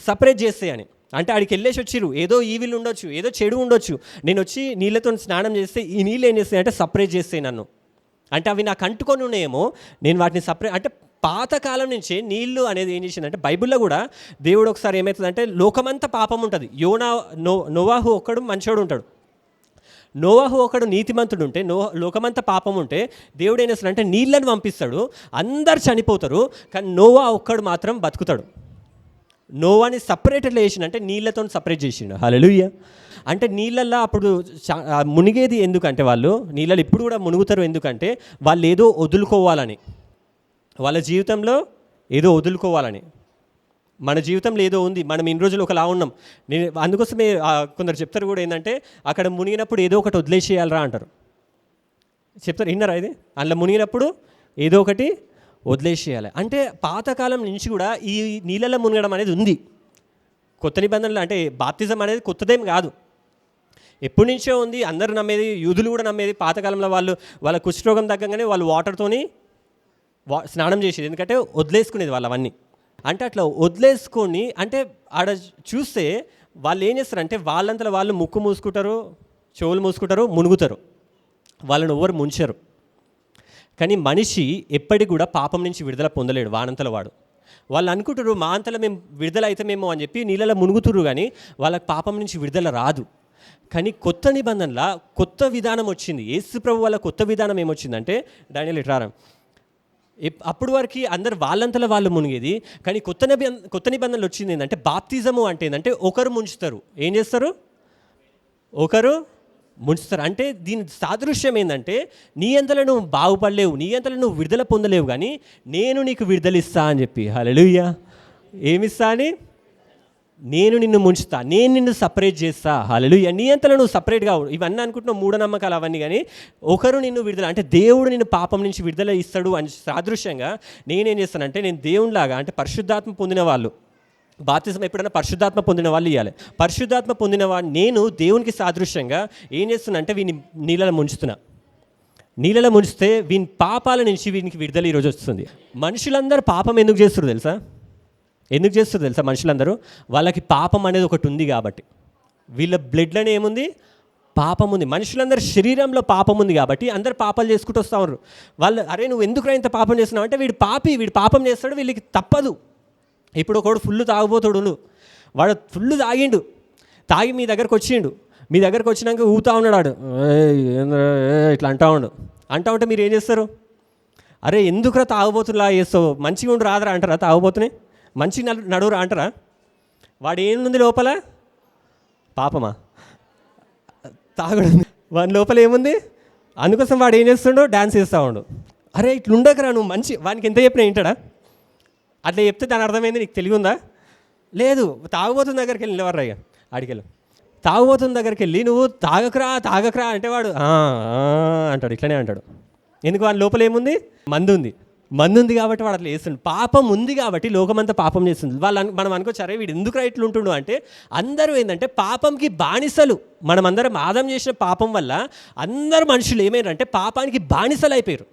సపరేట్ చేస్తాయని. అంటే ఆడికి వెళ్ళేసి వచ్చిరు, ఏదో ఈవిల్ ఉండొచ్చు, ఏదో చెడు ఉండొచ్చు, నేను వచ్చి నీళ్ళతో స్నానం చేస్తే ఈ నీళ్ళు ఏం చేస్తాయి అంటే సపరేట్ చేస్తాయి నన్ను. అంటే అవి నాకు అంటుకొని ఉన్నాయేమో, నేను వాటిని సపరేట్, అంటే పాతకాలం నుంచే నీళ్ళు అనేది ఏం చేసిందంటే బైబిల్లో కూడా దేవుడు ఒకసారి ఏమవుతుందంటే లోకమంతా పాపం ఉంటుంది, నోవాహు ఒక్కడు మంచోడు ఉంటాడు. నోవాహు ఒకడు నీతిమంతుడు ఉంటే, లోకమంతా పాపం ఉంటే దేవుడు ఏం చేస్తాడు అంటే నీళ్ళని పంపిస్తాడు, అందరు చనిపోతారు, కానీ నోవా ఒక్కడు మాత్రం బతుకుతాడు. నోవాని సపరేట్ ఎట్లా చేసిండు అంటే నీళ్ళతో సపరేట్ చేసిండు. హల్లెలూయా. అంటే నీళ్ళల్లో అప్పుడు మునిగేది ఎందుకంటే, వాళ్ళు నీళ్ళలో ఇప్పుడు కూడా మునుగుతారు ఎందుకంటే వాళ్ళు ఏదో వదులుకోవాలని, వాళ్ళ జీవితంలో ఏదో వదులుకోవాలని. మన జీవితంలో ఏదో ఉంది, మనం ఇన్ని రోజులు ఒకలా ఉన్నాం. నేను అందుకోసమే కొందరు చెప్తారు కూడా ఏంటంటే, అక్కడ మునిగినప్పుడు ఏదో ఒకటి వదిలేసేయాలరా అంటారు. చెప్తారు, విన్నారా ఇది? అందులో మునిగినప్పుడు ఏదో ఒకటి వదిలేసేయాలి అంటే పాతకాలం నుంచి కూడా ఈ నీళ్ళలో మునగడం అనేది ఉంది. కొత్త నిబంధనలు అంటే బాప్తిజం అనేది కొత్తదేం కాదు, ఎప్పటి నుంచో ఉంది. అందరూ నమ్మేది, యూదులు కూడా నమ్మేది. పాతకాలంలో వాళ్ళ కుష్ఠరోగం తగ్గగానే వాళ్ళు వాటర్తోని స్నానం చేసేది, ఎందుకంటే వదిలేసుకునేది వాళ్ళు అవన్నీ. అంటే అట్లా వదిలేసుకొని, అంటే ఆడ చూస్తే వాళ్ళు ఏం చేస్తారంటే వాళ్ళంతలో వాళ్ళు ముక్కు మూసుకుంటారు, చెవులు మూసుకుంటారు, మునుగుతారు, వాళ్ళని ఎవరు ముంచరు. కానీ మనిషి ఎప్పటికి కూడా పాపం నుంచి విడుదల పొందలేడు వానంతల వాడు. వాళ్ళు అనుకుంటారు మా అంతలో మేము విడుదల అవుతామేమో అని చెప్పి నీళ్ళలో మునుగుతురు, కానీ వాళ్ళకి పాపం నుంచి విడుదల రాదు. కానీ కొత్త నిబంధనలో కొత్త విధానం వచ్చింది. యేసు ప్రభు వల్ల కొత్త విధానం ఏమొచ్చిందంటే, డానియేల్ ఇట్రారా, అప్పుడు వరకు అందరు వాళ్ళంతలో వాళ్ళు మునిగేది, కానీ కొత్త నిబంధనలు వచ్చింది ఏంటంటే బాప్తిజము అంటే ఏంటంటే ఒకరు ముంచుతారు. ఏం చేస్తారు? ఒకరు ముంచుతారు. అంటే దీని సాదృశ్యం ఏంటంటే, నీ అంతలో నువ్వు బాగుపడలేవు, నీ అంతలో నువ్వు విడుదల పొందలేవు, కానీ నేను నీకు విడుదలిస్తా అని చెప్పి. హల్లెలూయా. ఏమిస్తా అని? నేను నిన్ను ముంచుతా, నేను నిన్ను సపరేట్ చేస్తా. హల్లెలూయా. నీ అంతలో నువ్వు సపరేట్గా ఇవన్నీ అనుకుంటున్నావు మూఢనమ్మకాలు అవన్నీ, కానీ ఒకరు నిన్ను విడుదల అంటే దేవుడు నిన్ను పాపం నుంచి విడుదల ఇస్తాడు అని సాదృశ్యంగా నేనేం చేస్తానంటే, నేను దేవునిలాగా అంటే పరిశుద్ధాత్మ పొందిన వాళ్ళు బాప్తిజం ఎప్పుడైనా పరిశుద్ధాత్మ పొందిన వాళ్ళు ఇవ్వాలి. పరిశుద్ధాత్మ పొందిన వాడు నేను దేవునికి సాదృశ్యంగా ఏం చేస్తున్నా అంటే వీని నీళ్ళలో ముంచుతున్నా. నీళ్ళలో ముంచితే వీని పాపాల నుంచి వీనికి విడుదల ఈరోజు వస్తుంది. మనుషులందరూ పాపం ఎందుకు చేస్తారు తెలుసా? ఎందుకు చేస్తారు తెలుసా? మనుషులందరూ వాళ్ళకి పాపం అనేది ఒకటి ఉంది కాబట్టి, వీళ్ళ బ్లడ్లోనే ఏముంది? పాపం ఉంది. మనుషులందరూ శరీరంలో పాపం ఉంది కాబట్టి అందరు పాపాలు చేసుకుంటూ వస్తూ ఉన్నారు. వాళ్ళు అరే నువ్వు ఎందుకు ఇంత పాపం చేస్తున్నావు అంటే, వీడు పాపం చేస్తాడు, వీళ్ళకి తప్పదు. ఇప్పుడు ఒకడు ఫుల్ తాగుపోతాడు, వాడు ఫుల్ తాగి మీ దగ్గరకు వచ్చినాక ఊతా ఉన్నాడు, ఇట్లా అంటా ఉంటే మీరు ఏం చేస్తారు? అరే ఎందుకురా తాగుబోతులా చేస్తావు, మంచిగా ఉండు రాదరా అంటారా? తాగుబోతునే మంచి నడువురా అంటారా? వాడు ఏముంది లోపల? పాపమా? తాగడం వాడి లోపల ఏముంది? అందుకోసం వాడు ఏం చేస్తుండో డ్యాన్స్ చేస్తూ ఉండు. అరే ఇట్లుండకరా నువ్వు మంచి, వానికి ఎంత చెప్పినా వింటాడా? అట్లా చెప్తే దాని అర్థమైంది, నీకు తెలివి ఉందా? లేదు. తాగుబోతున్న దగ్గరికి వెళ్ళి నిలవర్రయ్య, ఆడికెళ్ళు. తాగుబోతున్న దగ్గరికి వెళ్ళి నువ్వు తాగకరా అంటే వాడు అంటాడు, ఇట్లనే అంటాడు. ఎందుకు? వాడి లోపల ఏముంది? మందు ఉంది కాబట్టి వాడు అట్లా చేస్తుండు. పాపం ఉంది కాబట్టి లోకమంతా పాపం చేస్తుంది. మనం అనుకోవచ్చు అరే వీడు ఎందుకు ఇట్లా ఉంటుండు అంటే, అందరూ ఏంటంటే పాపంకి బానిసలు. మనమందరం ఆదం చేసిన పాపం వల్ల అందరు మనుషులు ఏమైనారంటే పాపానికి బానిసలు అయిపోయారు.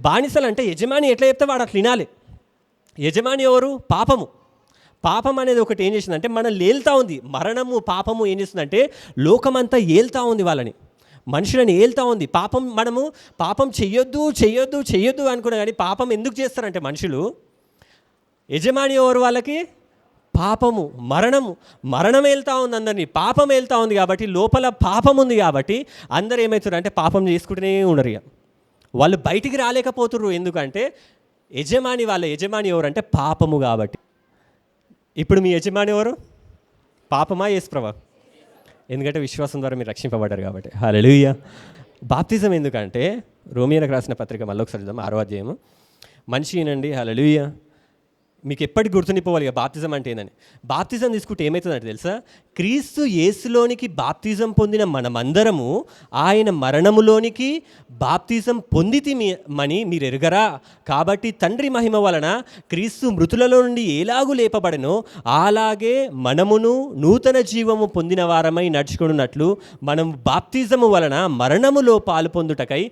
బానిసలు అంటే యజమాని ఎట్లా చెప్తే వాడు అట్లా వినాలి. యజమాని ఎవరు? పాపం అనేది ఒకటి ఏం చేసిందంటే మనల్ని ఏల్తా ఉంది. మరణము పాపము ఏం చేస్తుందంటే లోకమంతా ఏల్తా ఉంది, వాళ్ళని మనుషులని ఏల్తా ఉంది. మనము పాపం చెయ్యొద్దు అనుకున్నా, కానీ పాపం ఎందుకు చేస్తారంటే మనుషులు, యజమాని ఎవరు వాళ్ళకి? పాపము, మరణం ఏల్తా ఉంది అందరినీ. పాపం ఏల్తా ఉంది కాబట్టి, లోపల పాపం ఉంది కాబట్టి అందరు ఏమవుతారు అంటే పాపం చేసుకుంటూనే ఉండరు. ఇక వాళ్ళు బయటికి రాలేకపోతున్నారు. ఎందుకంటే వాళ్ళ యజమాని ఎవరు అంటే పాపము కాబట్టి. ఇప్పుడు మీ యజమాని ఎవరు? పాపమా యేసుప్రభా? ఎందుకంటే విశ్వాసం ద్వారా మీరు రక్షింపబడ్డారు కాబట్టి. హల్లెలూయా. బాప్తిజం ఎందుకంటే, రోమియోలకు రాసిన పత్రిక మళ్ళీ ఒకసారి చూద్దాం, 6వ అధ్యాయము. మనిషి ఏనండి, హల్లెలూయా, మీకు ఎప్పటికి గుర్తుండిపోవాలి బాప్తిజం అంటే ఏందని. బాప్తిజం తీసుకుంటే ఏమవుతుందంటే తెలుసా? క్రీస్తు యేసులోనికి బాప్తిజం పొందిన మనమందరము ఆయన మరణములోనికి బాప్తిజం పొందితిమని మీరు ఎరుగరా? కాబట్టి తండ్రి మహిమ వలన క్రీస్తు మృతులలో నుండి ఎలాగూ లేపబడెనో అలాగే మనమును నూతన జీవము పొందిన వారమై నడుచుకున్నట్లు మనం బాప్తిజము వలన మరణములో పాలు పొందుటకై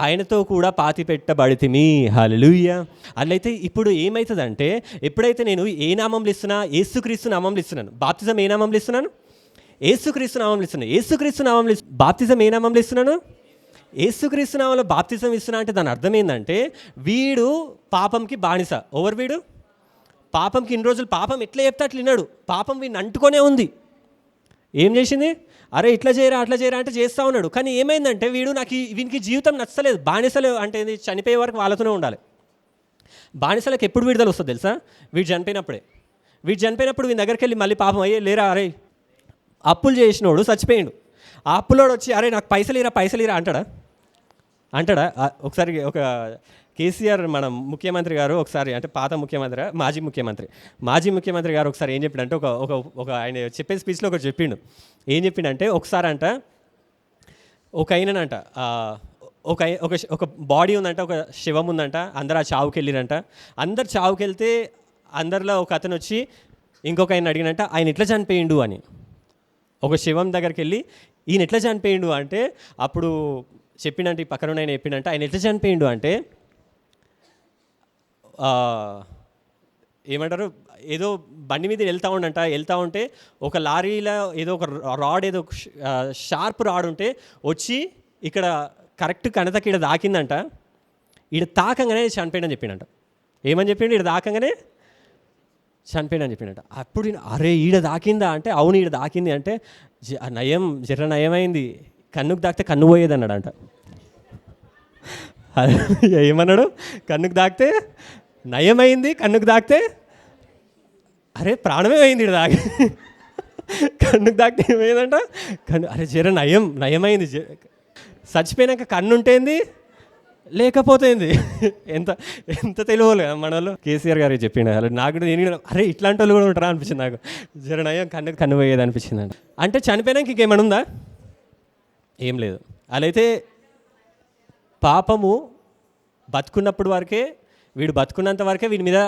ఆయనతో కూడా పాతి పెట్టబడితిమి. హల్లెలూయా. అట్లయితే ఇప్పుడు ఏమవుతుంది అంటే, ఎప్పుడైతే నేను ఏ నామంలో ఇస్తున్నా? యేసుక్రీస్తు నామంలో ఇస్తున్నాను. బాప్తిజం ఏ నామంలో ఇస్తున్నాను? యేసుక్రీస్తు నామంలో ఇస్తున్నాను. యేసుక్రీస్తు నామంలో బాప్తిజం ఏ నామంలో ఇస్తున్నాను? యేసుక్రీస్తు నామంలో బాప్తిజం ఇస్తున్నా అంటే దాని అర్థం ఏంటంటే, వీడు పాపంకి బానిస. ఎవరు వీడు? పాపంకి ఇన్ని రోజులు పాపం ఎట్లా చెప్తే అట్లా విన్నాడు. పాపం వీడిని అంటుకొనే ఉంది. ఏం చేసింది? అరే ఇట్లా చేయరా అట్లా చేయరా అంటే చేస్తూ ఉన్నాడు. కానీ ఏమైందంటే వీనికి జీవితం నచ్చలేదు. బానిసలు అంటే చనిపోయే వరకు వాళ్ళతోనే ఉండాలి. బానిసలకు ఎప్పుడు విడుదల వస్తుంది తెలుసా? వీడు చనిపోయినప్పుడే. వీడు చనిపోయినప్పుడు వీని దగ్గరికి వెళ్ళి మళ్ళీ పాపం అయ్యే లేరా, అరే అప్పులు చేసినోడు చచ్చిపోయాడు. ఆ అప్పులోడు వచ్చి అరే నాకు పైసలు ఇరా అంటాడా? ఒకసారి ఒక కేసీఆర్ మన ముఖ్యమంత్రి గారు ఒకసారి, అంటే పాత ముఖ్యమంత్రి మాజీ ముఖ్యమంత్రి గారు ఒకసారి ఏం చెప్పిండంటే ఒక ఆయన చెప్పే స్పీచ్లో ఒకటి చెప్పిండు. ఏం చెప్పిండంటే ఒకసారి అంట ఒక ఆయనంట ఒక బాడీ ఉందంట, ఒక శవం ఉందంట, అందరు ఆ చావుకి వెళ్ళిరంట. అందరు చావుకి వెళ్తే అందరిలో ఒక అతను వచ్చి ఇంకొక ఆయన అడిగినంట ఆయన ఎట్లా చనిపోయిండు అని. ఒక శవం దగ్గరికి వెళ్ళి ఈయన ఎట్లా చనిపోయిండు అంటే అప్పుడు చెప్పిండంటే ఈ పక్కన ఆయన చెప్పిండంటే ఆయన ఎట్లా చనిపోయిండు అంటే ఏమంటారు, ఏదో బండి మీద వెళ్తూ ఉంటే ఒక లారీలో ఏదో ఒక రాడ్, ఏదో షార్ప్ రాడ్ ఉంటే వచ్చి ఇక్కడ కరెక్ట్ కణతకి ఈడ దాకిందంట. ఈడ తాకంగానే చనిపోయాడని చెప్పిండంట. ఏమని చెప్పిండు? ఈడ దాకంగానే చనిపోయాడని చెప్పిండంట. అప్పుడు అరే ఈడ దాకిందా అంటే అవును ఈడ దాకింది అంటే నయమైంది, కన్నుకు దాకితే కన్ను పోయేది అన్నాడంట. ఏమన్నాడు? కన్నుకు దాకితే నయమైంది, కన్నుకు దాకితే అరే ప్రాణమే అయింది ఈడ దాకి. కన్నుకు దాకితే ఏమైందంట? అరే నయమైంది. చచ్చిపోయినాక కన్ను ఉంటేంది లేకపోతేంది. ఎంత తెలియదు మన వాళ్ళు. కేసీఆర్ గారికి చెప్పిండు. అలా నాకు అరే ఇట్లాంటి వాళ్ళు కూడా ఉంటారా అనిపించింది నాకు. నయం కన్ను పోయేది అనిపించింది అంట. అంటే చనిపోయినాక ఇంకేమైనా ఉందా? ఏం లేదు. అలా అయితే పాపము బతుకున్నప్పుడు వరకే, వీడు బతుకున్నంత వరకే వీడి మీద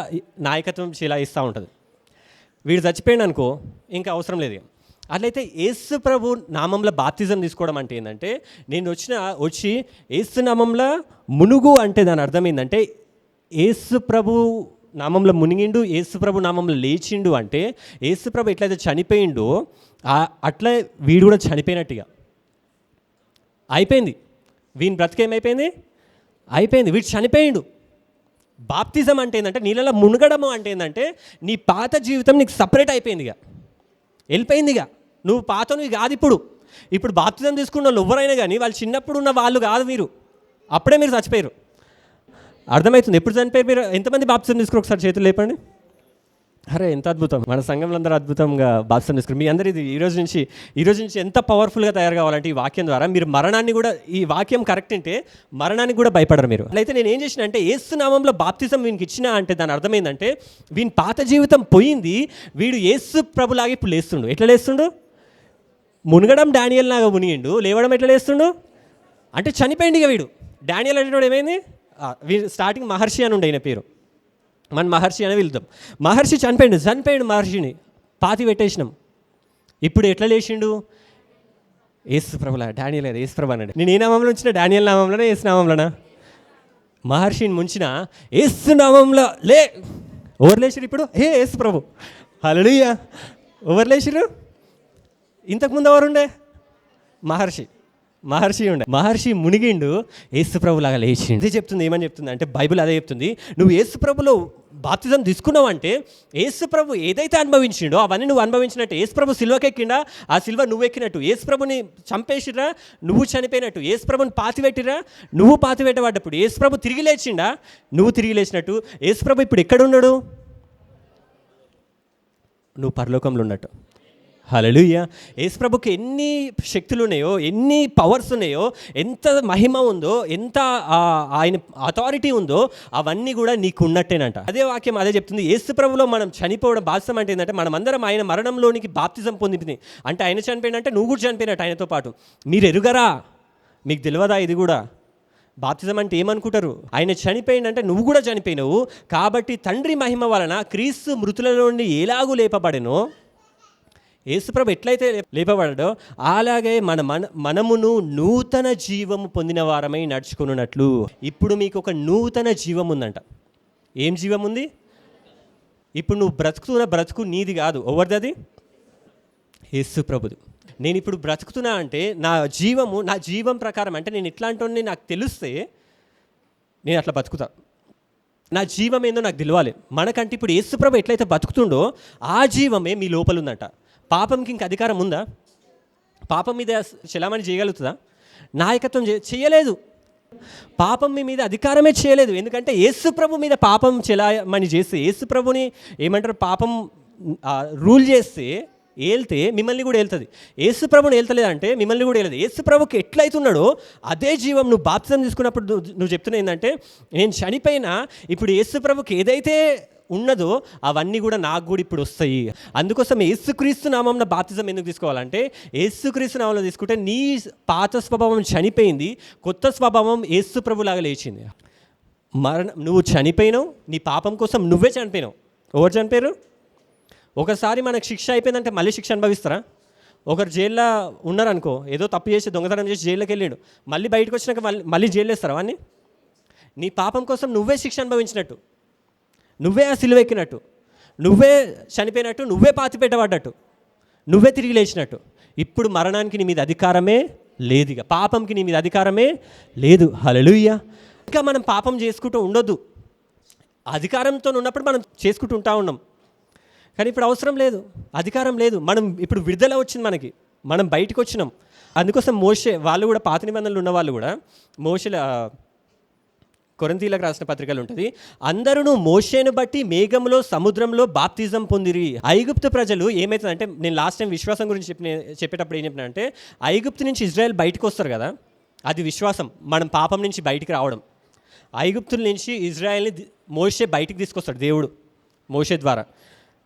నాయకత్వం ఇస్తూ ఉంటుంది. వీడు చచ్చిపోయాడు అనుకో ఇంకా అవసరం లేదు. అట్లయితే యేసు ప్రభు నామంలో బాప్తిజం తీసుకోవడం అంటే ఏంటంటే, నేను వచ్చి యేసు నామంలో మునుగు అంటే దాని అర్థం ఏంటంటే యేసు ప్రభు నామంలో మునిగిండు, యేసు ప్రభు నామంలో లేచిండు అంటే యేసు ప్రభు ఎట్లయితే చనిపోయిండో అట్లా వీడు కూడా చనిపోయినట్టుగా అయిపోయింది. వీని బ్రతికేమైపోయింది? అయిపోయింది. వీడు చనిపోయిండు. బాప్తిజం అంటే ఏంటంటే నీళ్ళలో మునగడము అంటే ఏంటంటే నీ పాత జీవితం నీకు సపరేట్ అయిపోయిందిగా, వెళ్ళిపోయిందిగా. నువ్వు పాతను కాదు. ఇప్పుడు బాప్తిజం తీసుకున్న వాళ్ళు ఎవరైనా కానీ వాళ్ళు చిన్నప్పుడు ఉన్న వాళ్ళు కాదు. అప్పుడే మీరు చచ్చిపోయారు. అర్థమవుతుంది? ఎప్పుడు చనిపోయారు మీరు? ఎంతమంది బాప్తిజం తీసుకుని ఒకసారి చేతులు లేపండి. అరే ఎంత అద్భుతం! మన సంఘంలో అందరూ అద్భుతంగా బాప్తిజం తీసుకున్నారు. మీ అందరూ ఇది ఈ రోజు నుంచి ఎంత పవర్ఫుల్గా తయారు కావాలంటే ఈ వాక్యం ద్వారా మీరు మరణాన్ని కూడా, ఈ వాక్యం కరెక్ట్ అంటే మరణానికి కూడా భయపడరు మీరు. అయితే నేను ఏం చేసిన అంటే యేసు నామంలో బాప్తిజం వీనికి ఇచ్చిన అంటే దాని అర్థం ఏంటంటే వీని పాత జీవితం పోయింది, వీడు యేసు ప్రభులాగా ఇప్పుడు లేస్తుండు. ఎట్లా లేస్తుండు? మునగడం డానియల్ లాగా మునిగిండు, లేవడం ఎట్లా లేస్తుండు అంటే చనిపోయింది ఇక వీడు. డానియల్ అంటే ఏమైంది? స్టార్టింగ్ మహర్షి అని ఉండే ఆయన పేరు, మన మహర్షి అని వెళ్తాం. మహర్షి చనిపోయాడు. మహర్షిని పాతి పెట్టేసినాం. ఇప్పుడు ఎట్లా లేచిండు? యేసు ప్రభులా. డానియల్ కదా, యేసు ప్రభు అన్నాడు. నేను ఏ నామంలో ఉంచిన? డానియల్ నామంలోనే, యేసు నామంలోనా? మహర్షిని ముంచిన యేసు నామంలో ఎవరు లేచిరు ఇప్పుడు? యేసు ప్రభు. హల్లెలూయా. ఎవరు లేచిరు? ఇంతకుముందు ఎవరుండే? మహర్షి ఉండే. మహర్షి మునిగిండు, యేసు ప్రభులాగా లేచిండు. అదే చెప్తుంది. ఏమని చెప్తుంది అంటే బైబిల్ అదే చెప్తుంది. నువ్వు యేసు ప్రభులో బాప్తిజం తీసుకున్నావు అంటే యేసు ప్రభు ఏదైతే అనుభవించిండో అవన్నీ నువ్వు అనుభవించినట్టు. యేసు ప్రభు సిలువకి ఎక్కిండా, ఆ సిలువ నువ్వు ఎక్కినట్టు. యేసు ప్రభుని చంపేసిరా, నువ్వు చనిపోయినట్టు. యేసు ప్రభుని పాతిపెట్టిరా, నువ్వు పాతిపెట్టబడ్డప్పుడు. యేసు ప్రభు తిరిగి లేచిండా, నువ్వు తిరిగి లేచినట్టు. యేసు ప్రభు ఇప్పుడు ఎక్కడున్నాడు? నువ్వు పరలోకంలో ఉన్నట్టు. హల్లెలూయా. యేసు ప్రభుకి ఎన్ని శక్తులు ఉన్నాయో, ఎన్ని పవర్స్ ఉన్నాయో, ఎంత మహిమ ఉందో, ఎంత ఆయన అథారిటీ ఉందో అవన్నీ కూడా నీకు ఉన్నట్టేనంట. అదే వాక్యం అదే చెప్తుంది. యేసు ప్రభులో మనం చనిపోవడం బాప్తిజం అంటే ఏంటంటే మనమందరం ఆయన మరణంలోనికి బాప్తిజం పొందింది. అంటే ఆయన చనిపోయినంటే నువ్వు కూడా చనిపోయినట్టు ఆయనతో పాటు. మీరు ఎరుగరా? మీకు తెలియదా ఇది కూడా? బాప్తిజం అంటే ఏమనుకుంటారు? ఆయన చనిపోయిందంటే నువ్వు కూడా చనిపోయినావు. కాబట్టి తండ్రి మహిమ వలన క్రీస్తు మృతులలో నుండి ఎలాగూ లేపబడెనో, యేసుప్రభు ఎట్లయితే లేపబడ్డాడో అలాగే మనమును నూతన జీవము పొందిన వారమై నడుచుకున్నట్లు. ఇప్పుడు మీకు ఒక నూతన జీవం ఉందంట. ఏం జీవం ఉంది? ఇప్పుడు నువ్వు బ్రతుకుతున్న బ్రతుకు నీది కాదు. ఎవరిది అది? యేసుప్రభుది. నేను ఇప్పుడు బ్రతుకుతున్నా అంటే నా జీవం ప్రకారం అంటే నేను ఇట్లాంటి నాకు తెలిస్తే నేను అట్లా బతుకుతా. నా జీవం ఏందో నాకు తెలియాలి. మనకంటే ఇప్పుడు యేసుప్రభు ఎట్లయితే బతుకుతుండో ఆ జీవమే మీ లోపల ఉందంట. పాపంకి ఇంక అధికారం ఉందా? పాపం మీద చలామణి చేయగలుగుతుందా? నాయకత్వం చేయలేదు. పాపం మీ మీద అధికారమే చేయలేదు. ఎందుకంటే యేసు ప్రభు మీద పాపం చలామణి చేస్తే, యేసు ప్రభుని ఏమంటారు, పాపం రూల్ చేస్తే, ఏళ్తే మిమ్మల్ని కూడా ఏళ్తుంది. యేసు ప్రభుని ఏళ్తలేదంటే మిమ్మల్ని కూడా ఏలదు. యేసు ప్రభుకి ఎట్లయితున్నాడో అదే జీవం. నువ్వు బాప్తిజం తీసుకున్నప్పుడు నువ్వు చెప్తున్నా ఏంటంటే, నేను చనిపోయినా ఇప్పుడు యేసు ప్రభుకి ఏదైతే ఉన్నదో అవన్నీ కూడా నాకు కూడా ఇప్పుడు వస్తాయి. అందుకోసం యేసుక్రీస్తు నామంలో బాప్తిజం ఎందుకు తీసుకోవాలంటే, యేసుక్రీస్తు నామంలో తీసుకుంటే నీ పాత స్వభావం చనిపోయింది, కొత్త స్వభావం యేసు ప్రభులాగా లేచింది. నువ్వు చనిపోయినావు, నీ పాపం కోసం నువ్వే చనిపోయినావు. ఎవరు చనిపోయారు? ఒకసారి మనకు శిక్ష అయిపోయిందంటే మళ్ళీ శిక్ష అనుభవిస్తారా? ఒకరు జైల్లో ఉన్నారనుకో, ఏదో తప్పు చేసి దొంగతనం చేసి జైల్లోకి వెళ్ళాడు, మళ్ళీ బయటకు వచ్చినాక మళ్ళీ జైలు వేస్తారా వాడిని? నీ పాపం కోసం నువ్వే శిక్ష అనుభవించినట్టు, నువ్వే ఆ సిలువ ఎక్కినట్టు, నువ్వే చనిపోయినట్టు, నువ్వే పాతిపెట్టబడ్డట్టు, నువ్వే తిరిగి లేచినట్టు. ఇప్పుడు మరణానికి నీ మీద అధికారమే లేదు, ఇక పాపంకి నీ మీద అధికారమే లేదు. హల్లెలూయా. ఇంకా మనం పాపం చేసుకుంటూ ఉండొద్దు. అధికారంతో ఉన్నప్పుడు మనం చేసుకుంటూ ఉంటా ఉన్నాం, కానీ ఇప్పుడు అవసరం లేదు, అధికారం లేదు. మనం ఇప్పుడు విడుదల వచ్చింది మనకి, మనం బయటకు వచ్చినాం. అందుకోసం మోషే వాళ్ళు కూడా, పాత నిబంధనలు ఉన్న వాళ్ళు కూడా, మోషేల కొరింథీయులకు రాసిన పత్రికలు ఉంటుంది, అందరూ మోషేను బట్టి మేఘంలో సముద్రంలో బాప్తిజం పొందిరి. ఐగుప్తు ప్రజలు ఏమవుతుందంటే, నేను లాస్ట్ టైం విశ్వాసం గురించి చెప్పేటప్పుడు ఏం చెప్పినా అంటే, ఐగుప్తు నుంచి ఇజ్రాయెల్ బయటకు వస్తారు కదా, అది విశ్వాసం. మనం పాపం నుంచి బయటికి రావడం. ఐగుప్తుల నుంచి ఇజ్రాయెల్ని మోషే బయటికి తీసుకొస్తాడు దేవుడు, మోషే ద్వారా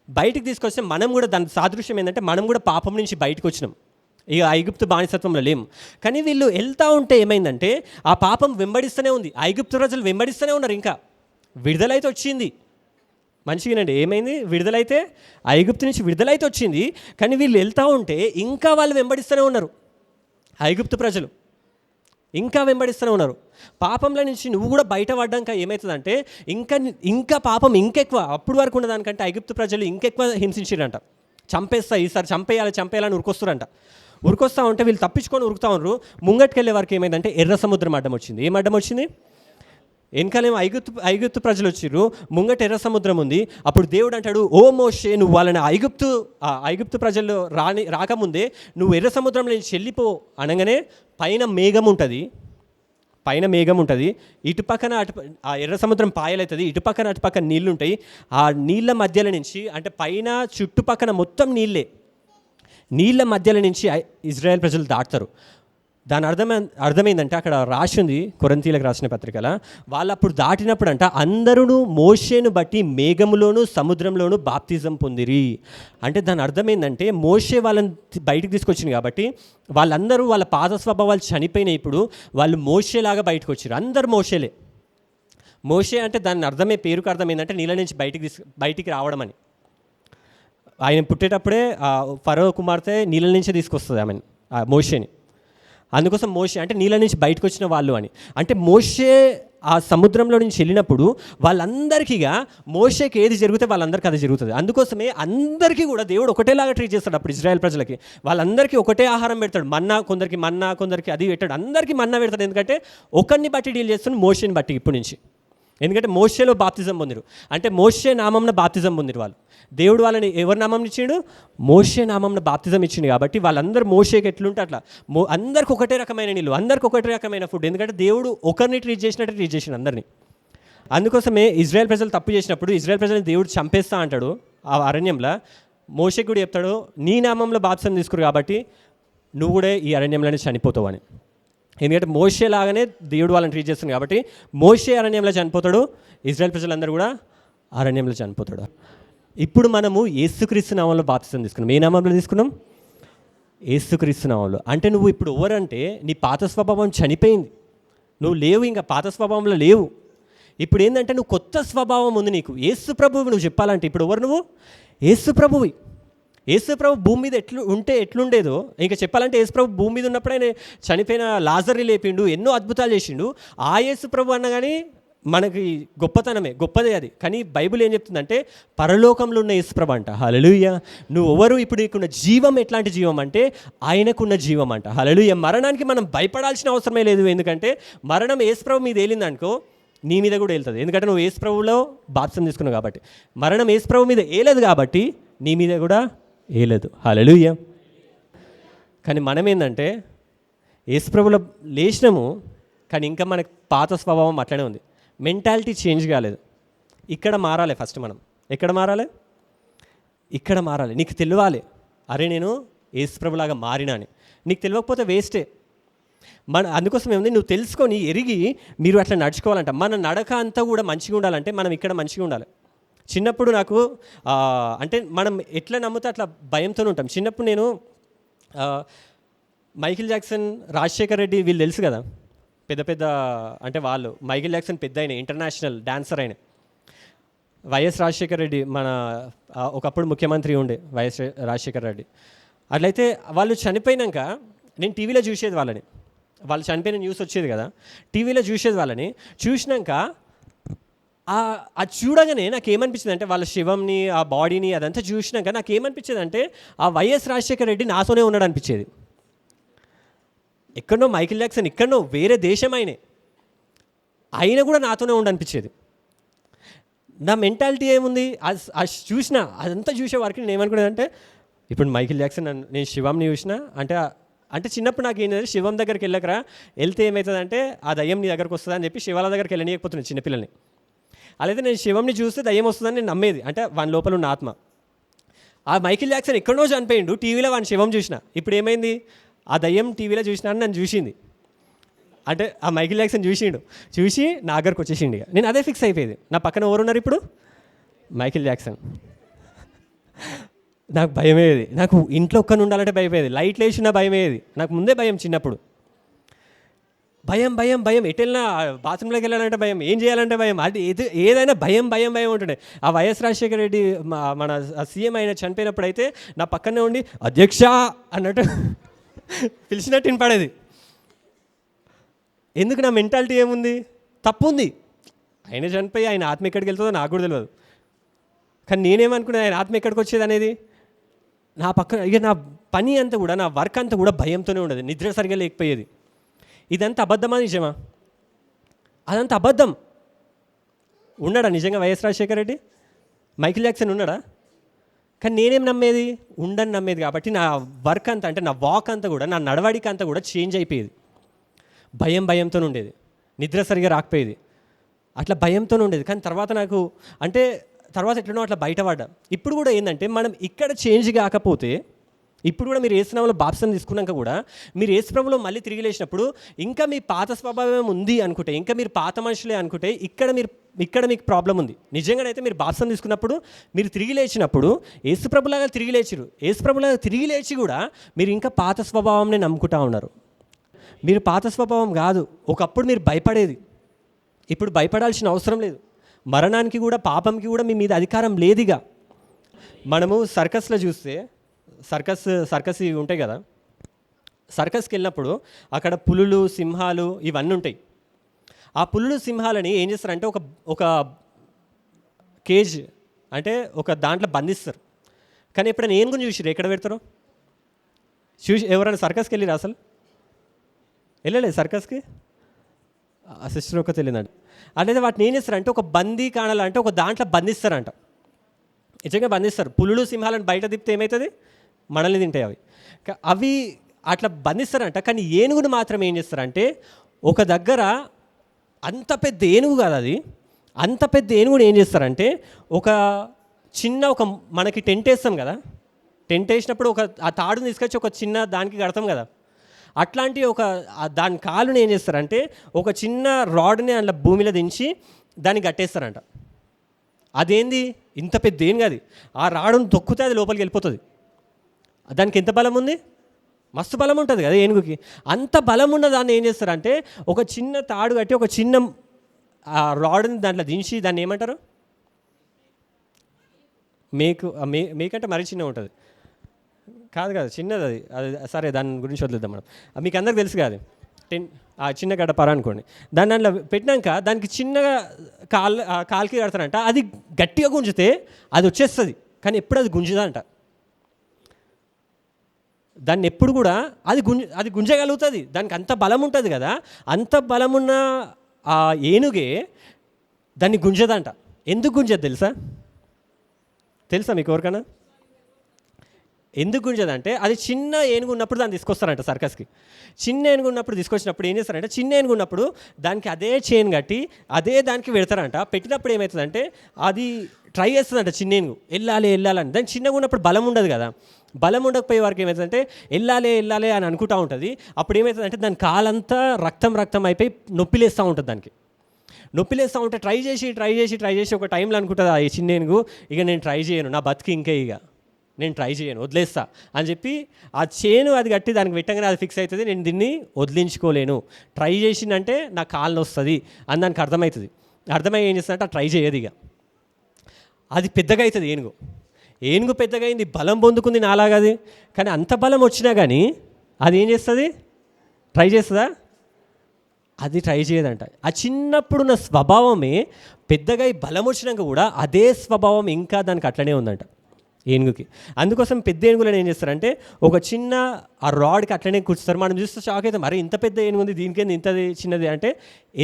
బయటికి తీసుకొస్తే మనం కూడా దాని సాదృశ్యం ఏంటంటే, మనం కూడా పాపం నుంచి బయటకు వచ్చినాం. ఇక ఐగుప్తు బానిసత్వంలో లేము. కానీ వీళ్ళు వెళ్తూ ఉంటే ఏమైందంటే, ఆ పాపం వెంబడిస్తూనే ఉంది. ఐగుప్తు ప్రజలు వెంబడిస్తూనే ఉన్నారు. ఇంకా విడుదలైతే వచ్చింది, మంచిగానండి. ఏమైంది? విడుదలైతే, ఐగుప్తు నుంచి విడుదలైతే వచ్చింది. కానీ వీళ్ళు వెళ్తూ ఉంటే ఇంకా వాళ్ళు వెంబడిస్తూనే ఉన్నారు. ఐగుప్తు ప్రజలు ఇంకా వెంబడిస్తూనే ఉన్నారు. పాపంలో నుంచి నువ్వు కూడా బయటపడ్డాక ఏమవుతుందంటే, ఇంకా పాపం ఇంకెక్కువ, అప్పుడు వరకు ఉన్నదానికంటే ఐగుప్తు ప్రజలు ఇంకెక్కువ హింసించారంట. చంపేస్తా, ఈసారి చంపేయాలని ఉరికొస్తారంట. ఉరికొస్తా ఉంటే వీళ్ళు తప్పించుకొని ఉరుకుతా ఉన్నారు. ముంగట్టుకు వెళ్ళే వరకు ఏమైందంటే ఎర్ర సముద్రం అడ్డం వచ్చింది. ఏం అడ్డం వచ్చింది? వెనకాలేమో ఐగుప్తు ప్రజలు వచ్చిర్రు, ముంగట ఎర్ర సముద్రం ఉంది. అప్పుడు దేవుడు అంటాడు, ఓ మోషే, నువ్వు వాళ్ళని ఐగుప్తు ప్రజలు రాకముందే నువ్వు ఎర్ర సముద్రంలో నుంచి వెళ్ళిపో అనగానే పైన మేఘం ఉంటుంది, ఇటుపక్కన ఆ ఎర్ర సముద్రం పాయలవుతుంది, ఇటుపక్కన అటుపక్కన నీళ్ళు ఉంటాయి. ఆ నీళ్ళ మధ్యలో నుంచి, అంటే పైన చుట్టుపక్కన మొత్తం నీళ్ళ మధ్యలో నుంచి ఇజ్రాయెల్ ప్రజలు దాటుతారు. దాని అర్థమైందంటే, అక్కడ రాసి ఉంది కొరింథీయులకు రాసిన పత్రికల, వాళ్ళు అప్పుడు దాటినప్పుడు అంట అందరూ మోషేను బట్టి మేఘములోను సముద్రంలోను బాప్తిజం పొందిరి. అంటే దాని అర్థమైందంటే, మోషే వాళ్ళని బయటకు తీసుకొచ్చింది కాబట్టి వాళ్ళందరూ వాళ్ళ పాత స్వభావాలు చనిపోయినాయి. ఇప్పుడు వాళ్ళు మోషేలాగా బయటకు వచ్చారు. అందరు మోషేలే. మోషే అంటే దాని అర్థమే, పేరుకు అర్థం ఏంటంటే నీళ్ళ నుంచి బయటికి రావడం అని. ఆయన పుట్టేటప్పుడే ఫరో కుమార్తె నీళ్ళ నుంచే తీసుకొస్తుంది ఆమెను, మోషేని. అందుకోసం మోషే అంటే నీళ్ళ నుంచి బయటకు వచ్చిన వాళ్ళు అని. అంటే మోషే ఆ సముద్రంలో నుంచి వెళ్ళినప్పుడు వాళ్ళందరికీగా మోషేకి ఏది జరిగితే వాళ్ళందరికీ అది జరుగుతుంది. అందుకోసమే అందరికీ కూడా దేవుడు ఒకటేలాగా ట్రీట్ చేస్తాడు. అప్పుడు ఇజ్రాయెల్ ప్రజలకి వాళ్ళందరికీ ఒకటే ఆహారం పెడతాడు. కొందరికి అది పెట్టాడు, అందరికీ మన్నా పెడతాడు. ఎందుకంటే ఒకరిని బట్టి డీల్ చేస్తున్నాడు, మోషేని బట్టి ఇప్పటి నుంచి. ఎందుకంటే మోషేలో బాప్తిజం పొందిరు, అంటే మోషే నామంలో బాప్తిజం పొందిరు వాళ్ళు. దేవుడు వాళ్ళని ఎవరి నామం ఇచ్చిండు? మోషే నామంలో బాప్తిజం ఇచ్చిండు. కాబట్టి వాళ్ళందరూ మోషేకి ఎట్లుంటే అట్లా అందరికి ఒకటే రకమైన నీళ్ళు, అందరికి ఒకటే రకమైన ఫుడ్. ఎందుకంటే దేవుడు ఒకరిని ట్రీట్ చేసినట్టే ట్రీట్ చేసిండు అందరినీ. అందుకోసమే ఇజ్రాయెల్ ప్రజలు తప్పు చేసినప్పుడు ఇజ్రాయెల్ ప్రజలను దేవుడు చంపేస్తా అంటాడు ఆ అరణ్యంలో. మోషేకి కూడా చెప్తాడు, నీ నామంలో బాప్తిజం తీసుకురు కాబట్టి నువ్వు కూడా ఈ అరణ్యంలోనే చనిపోతావు అని. ఎందుకంటే మోషే లాగానే దేవుడు వాళ్ళని ట్రీట్ చేస్తుంది కాబట్టి మోషే అరణ్యంలో చనిపోతాడు, ఇజ్రాయెల్ ప్రజలందరూ కూడా అరణ్యంలో చనిపోతాడు. ఇప్పుడు మనము యేసుక్రీస్తు నామంలో బాప్తిజం తీసుకున్నాం. ఏ నామంలో తీసుకున్నాం? యేసుక్రీస్తు నామంలో. అంటే నువ్వు ఇప్పుడు ఎవరంటే, నీ పాత స్వభావం చనిపోయింది, నువ్వు లేవు, ఇంకా పాత స్వభావంలో లేవు. ఇప్పుడు ఏంటంటే నువ్వు కొత్త స్వభావం ఉంది నీకు. యేసు ప్రభువు నువ్వు చెప్పాలంటే ఇప్పుడు ఎవరు నువ్వు? యేసు ప్రభువి. యేసు ప్రభు భూమి మీద ఎట్లుండేదో ఇంకా చెప్పాలంటే, యేసు ప్రభు భూమి మీద ఉన్నప్పుడు ఆయన చనిపోయిన లాజర్ని లేపిండు, ఎన్నో అద్భుతాలు చేసిండు. ఆ యేసు ప్రభు అన్న కానీ మనకి గొప్పదే అది. కానీ బైబిల్ ఏం చెప్తుందంటే, పరలోకంలో ఉన్న యేసు ప్రభు అంట. హల్లెలూయా. నువ్వు ఎవరు? ఇప్పుడు నీకున్న జీవం ఎట్లాంటి జీవం అంటే ఆయనకున్న జీవం అంట. హల్లెలూయా. మరణానికి మనం భయపడాల్సిన అవసరమే లేదు. ఎందుకంటే మరణం యేసు ప్రభు మీద ఏలిందనుకో, నీ మీద కూడా వెళ్తుంది. ఎందుకంటే నువ్వు యేసు ప్రభువులో బాప్తిసం తీసుకున్నావు కాబట్టి. మరణం యేసు ప్రభు మీద ఏలేదు కాబట్టి నీ మీద కూడా ఏలేదు. హల్లెలూయా. కానీ మనం ఏంటంటే యేసుప్రభులో లేచినాము, కానీ ఇంకా మనకి పాత స్వభావం అట్లనే ఉంది. మెంటాలిటీ చేంజ్ కాలేదు. ఇక్కడ మారాలి ఫస్ట్. మనం ఎక్కడ మారాలి? ఇక్కడ మారాలి. నీకు తెలియాలి, అరే నేను యేసుప్రభులాగా మారినా అని. నీకు తెలియకపోతే వేస్టే. అందుకోసం ఏముంది, నువ్వు తెలుసుకొని ఎరిగి మీరు అట్లా నడుచుకోవాలంట. మన నడక అంతా కూడా మంచిగా ఉండాలంటే మనం ఇక్కడ మంచిగా ఉండాలి. చిన్నప్పుడు నాకు అంటే మనం ఎట్లా నమ్ముతే అట్లా భయంతో ఉంటాం. చిన్నప్పుడు నేను మైకిల్ జాక్సన్, రాజశేఖర్ రెడ్డి వీళ్ళు తెలుసు కదా, పెద్ద పెద్ద అంటే వాళ్ళు. మైకిల్ జాక్సన్ పెద్ద అయిన ఇంటర్నేషనల్ డాన్సర్ అయిన. వైఎస్ రాజశేఖర్ రెడ్డి మన ఒకప్పుడు ముఖ్యమంత్రి ఉండే వైఎస్ రాజశేఖర్ రెడ్డి. అట్లయితే వాళ్ళు చనిపోయినాక నేను టీవీలో చూసేది వాళ్ళని. వాళ్ళు చనిపోయిన న్యూస్ వచ్చేది కదా, టీవీలో చూసేది వాళ్ళని. చూసినాక అది చూడగానే నాకు ఏమనిపించింది అంటే, వాళ్ళ శివంని, ఆ బాడీని అదంతా చూసినాక నాకు ఏమనిపించేది అంటే, ఆ వైఎస్ రాజశేఖర్ రెడ్డి నాతోనే ఉన్నాడు అనిపించేది. ఎక్కడో మైకిల్ జాక్సన్ ఎక్కడో వేరే దేశం అయినా కూడా నాతోనే ఉండనిపించేది. నా మెంటాలిటీ ఏముంది, చూసిన అదంతా చూసే వారికి నేను ఏమనుకునేదంటే, ఇప్పుడు మైకిల్ జాక్సన్ నేను శివంని చూసిన అంటే చిన్నప్పుడు నాకు ఏంటంటే, శివం దగ్గరికి వెళ్ళకరా, వెళ్తే ఏమవుతుందంటే ఆ దయ్యం నీ దగ్గరకు వస్తుందని చెప్పి శివాల దగ్గరికి వెళ్ళనీయకపోతున్నాను చిన్నపిల్లల్ని. అలాగే నేను శివంని చూస్తే దయ్యం వస్తుందని నేను నమ్మేది, అంటే వాని లోపల ఉన్న ఆత్మ. ఆ మైకిల్ జాక్సన్ ఎక్కడో చనిపోయిండు, టీవీలో వాని శివం చూసిన. ఇప్పుడు ఏమైంది, ఆ దయ్యం టీవీలో చూసినా అని నన్ను చూసింది. అంటే ఆ మైకిల్ జాక్సన్ చూసి నా దగ్గరకు వచ్చేసిండు. నేను అదే ఫిక్స్ అయిపోయేది. నా పక్కన ఎవరున్నారు ఇప్పుడు? Michael Jackson. నాకు భయమేది. నాకు ఇంట్లో ఒక్కని ఉండాలంటే భయమేది. లైట్లు వేసినా భయమేది. నాకు ముందే భయం చిన్నప్పుడు. భయం ఎటెళ్ళినా, బాత్రూంలోకి వెళ్ళాలంటే భయం, ఏం చేయాలంటే భయం, అది ఏదైనా భయం ఉంటుండే. ఆ వైఎస్ రాజశేఖర రెడ్డి మన సీఎం అయిన చనిపోయినప్పుడు అయితే నా పక్కనే ఉండి అధ్యక్ష అన్నట్టు పిలిచినట్టు వినపడేది. ఎందుకు? నా మెంటాలిటీ ఏముంది, తప్పు ఉంది. ఆయన చనిపోయి ఆయన ఆత్మ ఎక్కడికి వెళ్తుందో నాకు కూడా తెలియదు. కానీ నేనేమనుకున్నా, ఆయన ఆత్మ ఎక్కడికి వచ్చేది అనేది నా పక్కన. ఇక నా పని అంతా కూడా, నా వర్క్ అంతా కూడా భయంతోనే ఉండేది. నిద్ర సరిగా లేకపోయేది. ఇదంతా అబద్ధమా నిజమా? అదంతా అబద్ధం. ఉన్నాడా నిజంగా YS Rajasekhara Reddy? Michael Jackson ఉన్నాడా? కానీ నేనేం నమ్మేది, ఉండని నమ్మేది. కాబట్టి నా వర్క్ అంతా, అంటే నా వాక్ అంతా కూడా, నా నడవడిక అంతా కూడా చేంజ్ అయిపోయేది. భయంతో ఉండేది. నిద్ర సరిగా రాకపోయేది. అట్లా భయంతో ఉండేది. కానీ తర్వాత నాకు అంటే తర్వాత ఎట్లనో అట్లా బయటపడ్డా. ఇప్పుడు కూడా ఏంటంటే, మనం ఇక్కడ చేంజ్ కాకపోతే, ఇప్పుడు కూడా మీరు యేసునామములో బాప్తిసం తీసుకున్నాక కూడా మీరు యేసుప్రభులో మళ్ళీ తిరిగి లేచినప్పుడు ఇంకా మీ పాత స్వభావం ఉంది అనుకుంటే, ఇంకా మీరు పాత మనుషులే అనుకుంటే, ఇక్కడ మీకు ప్రాబ్లం ఉంది. నిజంగానైతే మీరు బాప్తిసం తీసుకున్నప్పుడు, మీరు తిరిగి లేచినప్పుడు యేసుప్రభులాగా తిరిగి లేచిరు. యేసుప్రభులాగా తిరిగి లేచి కూడా మీరు ఇంకా పాత స్వభావంని నమ్ముకుంటా ఉన్నారు. మీరు పాత స్వభావం కాదు. ఒకప్పుడు మీరు భయపడేది, ఇప్పుడు భయపడాల్సిన అవసరం లేదు. మరణానికి కూడా, పాపంకి కూడా మీ మీద అధికారం లేదుగా. మనము సర్కస్లో చూస్తే, సర్కస్ ఇవి ఉంటాయి కదా, సర్కస్కి వెళ్ళినప్పుడు అక్కడ పులులు, సింహాలు ఇవన్నీ ఉంటాయి. ఆ పులులు, సింహాలని ఏం చేస్తారంటే ఒక కేజ్, అంటే ఒక దాంట్లో బంధిస్తారు. కానీ ఎప్పుడైనా ఏనుగుని చూసిరు ఎక్కడ పెడతారో? ఎవరైనా సర్కస్కి వెళ్ళిరా? అసలు వెళ్ళలేదు సర్కస్కి. ఆ సిస్టర్ ఒక తెలియదండి. అనేది వాటిని ఏం చేస్తారంటే ఒక బందీ కాణాలు, అంటే ఒక దాంట్లో బంధిస్తారంట. నిజంగా బంధిస్తారు. పులులు, సింహాలను బయట తిప్పితే ఏమవుతుంది? మనల్ని తింటాయి అవి అట్లా బంధిస్తారంట. కానీ ఏనుగును మాత్రం ఏం చేస్తారంటే, ఒక దగ్గర అంత పెద్ద ఏనుగు కాదు అది, అంత పెద్ద ఏనుగుని ఏం చేస్తారంటే, ఒక మనకి టెంట్ వేస్తాం కదా, టెంట్ వేసినప్పుడు ఆ తాడుని తీసుకొచ్చి ఒక చిన్న దానికి కడతాం కదా, అట్లాంటి దాని కాలుని ఏం చేస్తారంటే ఒక చిన్న రాడ్ని అందులో భూమిలో దించి దాన్ని కట్టేస్తారంట. అదేంది, ఇంత పెద్ద ఏం కాదు, ఆ రాడును తొక్కితే అది లోపలికి వెళ్ళిపోతుంది. దానికి ఎంత బలం ఉంది? మస్తు బలం ఉంటుంది కదా ఏనుగుకి. అంత బలం ఉన్న దాన్ని ఏం చేస్తారంటే ఒక చిన్న తాడు కట్టి ఒక చిన్న రాడ్ని దాంట్లో దించి, దాన్ని ఏమంటారు, మేకంటే మరీ చిన్న ఉంటుంది కాదు చిన్నది అది సరే, దాని గురించి వదిలేద్దాం మనం. మీకు అందరికి తెలుసు కాదు, చిన్న గడపర అనుకోండి. దాంట్లో పెట్టినాక దానికి చిన్నగా కాలుకి కడతారంట. అది గట్టిగా గుంజితే అది వచ్చేస్తుంది, కానీ ఎప్పుడు అది గుంజుదంట. దాన్ని ఎప్పుడు కూడా అది గుంజగలుగుతుంది. దానికి అంత బలం ఉంటుంది కదా, అంత బలమున్న ఆ ఏనుగే దాన్ని గుంజదంట. ఎందుకు గుంజదు తెలుసా మీకు ఎవరికైనా? ఎందుకు గుంజదంటే అది చిన్న ఏనుగు ఉన్నప్పుడు దాన్ని తీసుకొస్తారంట సర్కస్కి. చిన్న ఏనుగు ఉన్నప్పుడు తీసుకొచ్చినప్పుడు ఏం చేస్తారంటే చిన్న ఏనుగు ఉన్నప్పుడు దానికి అదే చైన్ కట్టి అదే దానికి పెడతారంట. పెట్టినప్పుడు ఏమవుతుందంటే అది ట్రై చేస్తుందంట చిన్న ఏనుగు వెళ్ళాలని. దానికి చిన్నగా ఉన్నప్పుడు బలం ఉండదు కదా, బలం ఉండకపోయే వారికి ఏమవుతుందంటే వెళ్ళాలి అని అనుకుంటూ ఉంటుంది. అప్పుడు ఏమవుతుందంటే దాని కాలంతా రక్తం అయిపోయి నొప్పిలేస్తూ ఉంటుంది. దానికి నొప్పిలేస్తూ ఉంటే ట్రై చేసి ఒక టైంలో అనుకుంటుంది ఆ చిన్న ఏనుగు, ఇక నేను ట్రై చేయను, నా బతికి ఇంకే, ఇక నేను ట్రై చేయను, వదిలేస్తా అని చెప్పి ఆ చేను అది కట్టి దానికి పెట్టగానే అది ఫిక్స్ అవుతుంది, నేను దీన్ని వదిలించుకోలేను, ట్రై చేసిందంటే నా కాళ్ళు వస్తుంది అని దానికి అర్థమవుతుంది. అర్థమై ఏం చేస్తుందంటే ఆ ట్రై చేయదు. ఇక అది పెద్దగా అవుతుంది. ఏనుగు పెద్దగా అయింది, బలం పొందుకుంది నాలాగది. కానీ అంత బలం వచ్చినా కానీ అది ఏం చేస్తుంది? ట్రై చేస్తుందా? అది ట్రై చేయదంట. ఆ చిన్నప్పుడున్న స్వభావమే పెద్దగా బలం వచ్చినాక కూడా అదే స్వభావం ఇంకా దానికి అట్లనే ఉందంట ఏనుగుకి. అందుకోసం పెద్ద ఏనుగులను ఏం చేస్తారంటే ఒక చిన్న ఆ రాడ్కి అట్లనే కూర్చుతారు. మనం చూస్తే షాక్ అయితే, మరి ఇంత పెద్ద ఏనుగు ఉంది, దీనికేంది ఇంతది చిన్నది అంటే,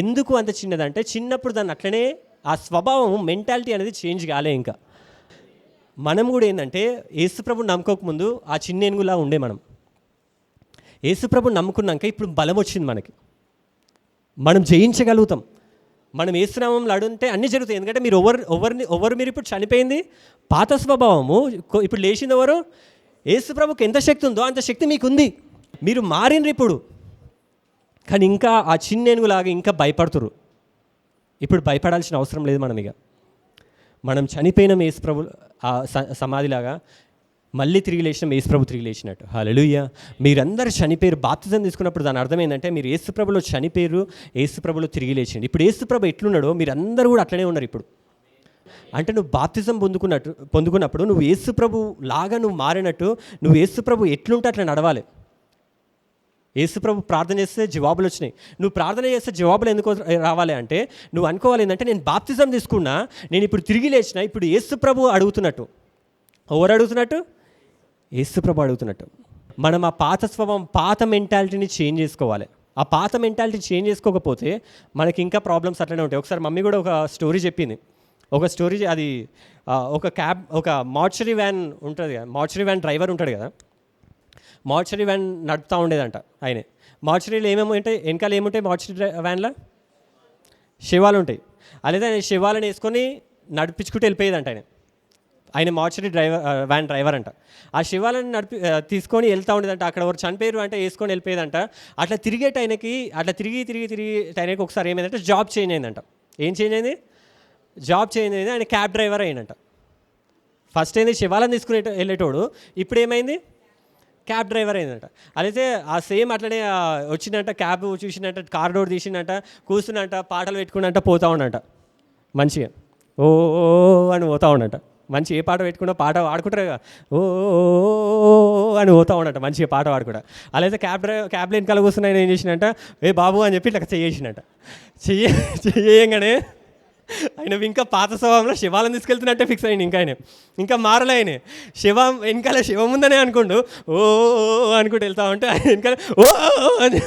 ఎందుకు అంత చిన్నది అంటే చిన్నప్పుడు దాన్ని అట్లనే ఆ స్వభావం మెంటాలిటీ అనేది చేంజ్ కాలే. ఇంకా మనం కూడా ఏంటంటే యేసుప్రభుని నమ్ముకోకముందు ఆ చిన్న ఏనుగులా ఉండే మనం. యేసుప్రభుని నమ్ముకున్నాక ఇప్పుడు బలం వచ్చింది మనకి, మనం జయించగలుగుతాం. మనం యేసునామంలో అడుగుంటే అన్నీ జరుగుతాయి. ఎందుకంటే మీరు ఇప్పుడు చనిపోయింది పాత స్వభావము, ఇప్పుడు లేచింది ఎవరు? యేసుప్రభుకి ఎంత శక్తి ఉందో అంత శక్తి మీకుంది, మీరు మారినరు ఇప్పుడు. కానీ ఇంకా ఆ చిన్న ఏనుగులాగా ఇంకా భయపడుతురు. ఇప్పుడు భయపడాల్సిన అవసరం లేదు. మనం చనిపోయిన యేసుప్రభు సమాధిలాగా మళ్ళీ తిరిగి లేచిన యేసుప్రభు తిరిగి లేచినట్టు. హల్లెలూయా. మీరందరూ చనిపోయారు, బాప్తిజం తీసుకున్నప్పుడు దాని అర్థం ఏంటంటే మీరు యేసుప్రభులో చనిపోయారు, యేసుప్రభులో తిరిగి లేచిండు. ఇప్పుడు యేసుప్రభు ఎట్లున్నాడో మీరందరూ కూడా అట్లనే ఉన్నారు ఇప్పుడు. అంటే నువ్వు బాప్తిజం పొందుకున్నప్పుడు నువ్వు యేసుప్రభు లాగా నువ్వు మారినట్టు, నువ్వు యేసుప్రభు ఎట్లుంటే అట్లా నడవాలి. యేసుప్రభు ప్రార్థన చేస్తే జవాబులు వచ్చినాయి. నువ్వు ప్రార్థన చేస్తే జవాబులు ఎందుకు రావాలి అంటే, నువ్వు అనుకోవాలి ఏంటంటే నేను బాప్తిజం తీసుకున్నా, నేను ఇప్పుడు తిరిగి లేచిన, ఇప్పుడు యేసుప్రభు అడుగుతున్నట్టు. ఎవరు అడుగుతున్నట్టు? యేసుప్రభు అడుగుతున్నట్టు. మనం ఆ పాత స్వభావం, పాత మెంటాలిటీని చేంజ్ చేసుకోవాలి. ఆ పాత మెంటాలిటీ చేంజ్ చేసుకోకపోతే మనకి ఇంకా ప్రాబ్లమ్స్ అట్లనే ఉంటాయి. ఒకసారి మమ్మీ కూడా ఒక స్టోరీ చెప్పింది. అది ఒక మార్చరీ వ్యాన్ ఉంటుంది కదా, మార్చరీ వ్యాన్ డ్రైవర్ ఉంటాడు కదా, మార్చరీ వ్యాన్ నడుపుతూ ఉండేదంట ఆయనే. మార్చరీలో ఏమేమి ఉంటాయి, వెనకాల ఏముంటాయి మార్చరీ వ్యాన్లో? శవాలు ఉంటాయి. అలాగే ఆయన శవాలను వేసుకొని నడిపించుకుంటూ వెళ్ళిపోయేదంట ఆయన మార్చరీ వ్యాన్ డ్రైవర్ అంట. ఆ శవాలను తీసుకొని వెళ్తూ ఉండేదంట. అక్కడ ఎవరు చనిపోయారు అంటే వేసుకొని వెళ్ళిపోయేదంట. అట్లా తిరిగి ఆయనకి ఒకసారి ఏమైందంటే జాబ్ చేంజ్ అయిందంట. ఏం చేంజ్ అయింది? జాబ్ చేంజ్ అయింది. ఆయన క్యాబ్ డ్రైవర్ అయ్యిందంట. ఫస్ట్ ఏంది శవాలను తీసుకుని వెళ్ళేటోడు, ఇప్పుడు ఏమైంది? క్యాబ్ డ్రైవర్ అయిందంట. అయితే ఆ సేమ్ అట్లనే వచ్చిందంట, క్యాబ్ చూసిందంట, కార్ డోర్ తీసిందంట, కూర్చున్నంట, పాటలు పెట్టుకున్నంట, పోతా ఉండంట మంచిగా, ఓ అని పోతా ఉండంట. మంచి ఏ పాట పెట్టుకున్నా పాట పాడుకుంటారు కదా, ఓ అని పోతా ఉండట మంచిగా పాట పాడుకుంటా. అలాగే క్యాబ్ వెనకాల కూర్చుని ఆయన ఏం చేసినంట, ఏ బాబు అని చెప్పి ఇట్లా చేసిండట. చెయ్యంగానే ఆయన ఇంకా పాత స్వభావంలో శివాలను తీసుకెళ్తున్నట్టే ఫిక్స్ అయ్యింది. ఇంకా మారలే ఆయన. శివం వెనకాల శివం ఉందనే అనుకోండు, ఓ అనుకుంటూ వెళ్తా ఉంటే ఆయన వెనకాల ఓ అని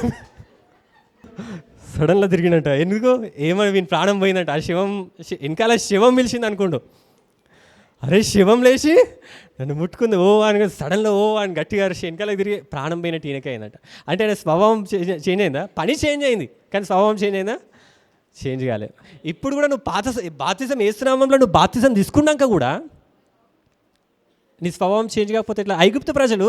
సడన్గా తిరిగినట్ట. ఎందుకు ఏమని వీని ప్రాణం పోయిందంట. ఆ శివం వెనకాల శివం పిలిచింది అనుకోండు. అరే శివం లేచి నన్ను ముట్టుకుంది, ఓ అని సడన్గా ఓ అని గట్టిగా వెనకాల తిరిగి ప్రాణం పోయినట్టు ఈయనకే అయిందంట. అంటే ఆయన స్వభావం చేంజ్ అయిందా? పని చేంజ్ అయింది కానీ స్వభావం చేంజ్ అయిందా? చేంజ్ కాలేదు. ఇప్పుడు కూడా నువ్వు బాప్తిజం యేసునామంలో నువ్వు బాప్తిజం తీసుకున్నాక కూడా నీ స్వభావం చేంజ్ కాకపోతే ఇట్లా ఐగుప్తు ప్రజలు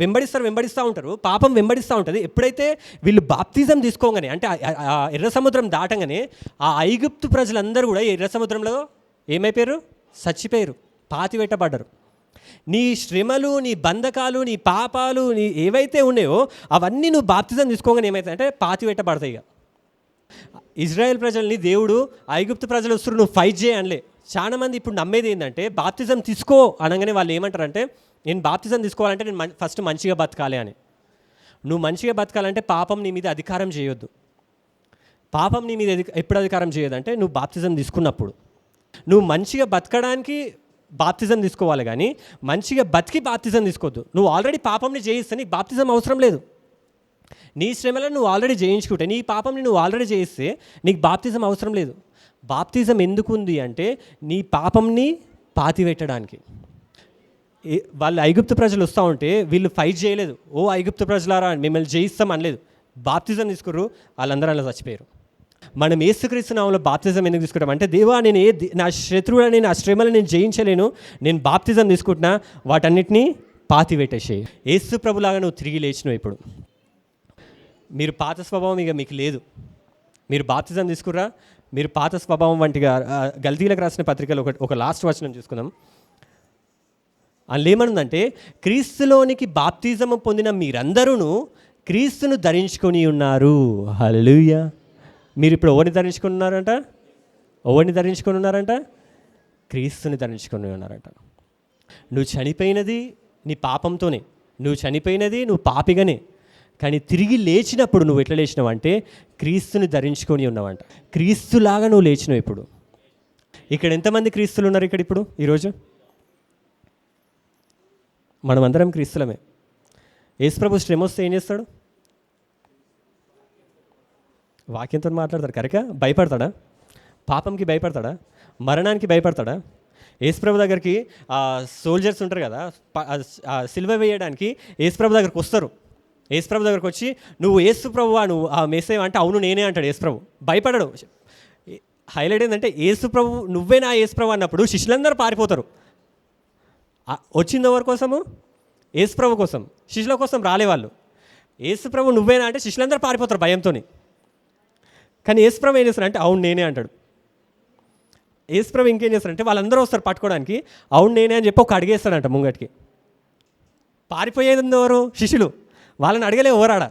వెంబడిస్తూ ఉంటారు, పాపం వెంబడిస్తూ ఉంటుంది. ఎప్పుడైతే వీళ్ళు బాప్తిజం తీసుకోగానే, అంటే ఎర్ర సముద్రం దాటంగానే ఆ ఐగుప్తు ప్రజలందరూ కూడా ఎర్ర సముద్రంలో ఏమైపోయారు? చచ్చిపోయారు, పాతిపెట్టబడ్డారు. నీ శ్రమలు, నీ బంధకాలు, నీ పాపాలు, నీ ఏవైతే ఉన్నాయో అవన్నీ నువ్వు బాప్తిజం తీసుకోగానే ఏమవుతాయి అంటే పాతిపెట్టబడతాయి. ఇక ఇజ్రాయెల్ ప్రజల్ని దేవుడు ఐగుప్తు ప్రజలు వస్తున్నారు నువ్వు ఫైట్ చేయనలే. చాలా మంది ఇప్పుడు నమ్మేది ఏంటంటే బాప్తిజం తీసుకో అనగానే వాళ్ళు ఏమంటారంటే, నేను బాప్తిజం తీసుకోవాలంటే నేను ఫస్ట్ మంచిగా బతకాలి అని. నువ్వు మంచిగా బతకాలంటే పాపం నీ మీద అధికారం చేయొద్దు. పాపం నీ మీద ఎప్పుడు అధికారం చేయొద్దంటే నువ్వు బాప్తిజం తీసుకున్నప్పుడు. నువ్వు మంచిగా బతకడానికి బాప్తిజం తీసుకోవాలి కానీ మంచిగా బతికి బాప్తిజం తీసుకోవద్దు. నువ్వు ఆల్రెడీ పాపంని జయిస్తే నీకు బాప్తిజం అవసరం లేదు. నీ శ్రమలను నువ్వు ఆల్రెడీ జయించుకుంటే, నీ పాపంని నువ్వు ఆల్రెడీ చేయిస్తే నీకు బాప్తిజం అవసరం లేదు. బాప్తిజం ఎందుకు ఉంది అంటే నీ పాపంని పాతిపెట్టడానికి. వాళ్ళు ఐగుప్తు ప్రజలు వస్తూ ఉంటే వీళ్ళు ఫైట్ చేయలేదు. ఓ ఐగుప్తు ప్రజలారా మిమ్మల్ని జయిస్తాం అనలేదు. బాప్తిజం తీసుకుర్రు, వాళ్ళందరూ అలా చచ్చిపోయారు. మనం యేసుక్రీస్తు నామములో బాప్తిజం ఎందుకు తీసుకుంటాం అంటే, దేవా నేను నా శత్రువులని నా శ్రమలను నేను జయించలేను, నేను బాప్తిజం తీసుకుంటున్నా, వాటన్నిటినీ పాతిపెట్టేసేయి. యేసు ప్రభులాగా నువ్వు తిరిగి లేచినావు. ఇప్పుడు మీరు పాత స్వభావం ఇక మీకు లేదు. మీరు బాప్తిజం తీసుకుర్రా, మీరు పాత స్వభావం వంటిగా గల్తీలకు రాసిన పత్రికలో ఒక లాస్ట్ వచనం చూసుకుందాం. అందులో ఏమనుందంటే, క్రీస్తులోనికి బాప్తిజం పొందిన మీరందరూ క్రీస్తును ధరించుకొని ఉన్నారు. హల్లెలూయా. మీరు ఇప్పుడు ఎవరిని ధరించుకొని ఉన్నారంట? ఎవరిని ధరించుకొని ఉన్నారంట? క్రీస్తుని ధరించుకొని ఉన్నారంట. నువ్వు చనిపోయినది నీ పాపంతోనే, నువ్వు చనిపోయినది నువ్వు పాపిగానే, కానీ తిరిగి లేచినప్పుడు నువ్వు ఎట్లా లేచినావు అంటే క్రీస్తుని ధరించుకొని ఉన్నావంట. క్రీస్తులాగా నువ్వు లేచినావు. ఇప్పుడు ఇక్కడ ఎంతమంది క్రీస్తులు ఉన్నారు ఇక్కడ ఇప్పుడు ఈరోజు? మనమందరం క్రీస్తులమే. యేసుప్రభు శ్రమ వస్తే ఏం చేస్తాడు? వాక్యంతో మాట్లాడతాడు. కరెక్ట్గా భయపడతాడా? పాపంకి భయపడతాడా? మరణానికి భయపడతాడా? యేసుప్రభు దగ్గరికి సోల్జర్స్ ఉంటారు కదా, సిలువ వేయడానికి యేసుప్రభు దగ్గరికి వస్తారు. యేసుప్రభు దగ్గరికి వచ్చి, నువ్వు యేసుప్రభువా, నువ్వు ఆ మెస్సేయ్ అంటే అవును నేనే అంటాడు యేసుప్రభు. భయపడడు. హైలైట్ ఏంటంటే యేసుప్రభు నువ్వే నా యేసుప్రభు అన్నప్పుడు శిష్యులందరూ పారిపోతారు. వచ్చింది ఎవరి కోసము? యేసుప్రభు కోసం. శిష్యుల కోసం రాలేవాళ్ళు. యేసుప్రభు నువ్వేనా అంటే శిష్యులందరూ పారిపోతారు భయంతో. కానీ యేసుప్రభు ఏం చేస్తారంటే అవును నేనే అంటాడు. యేసుప్రభు ఇంకేం చేస్తారంటే వాళ్ళందరూ వస్తారు పట్టుకోవడానికి, అవును నేనే అని చెప్పి ఒక అడిగేస్తాడంట ముంగటికి. పారిపోయేది ఎవరు? శిష్యులు. వాళ్ళని అడగలే ఎవరాడ.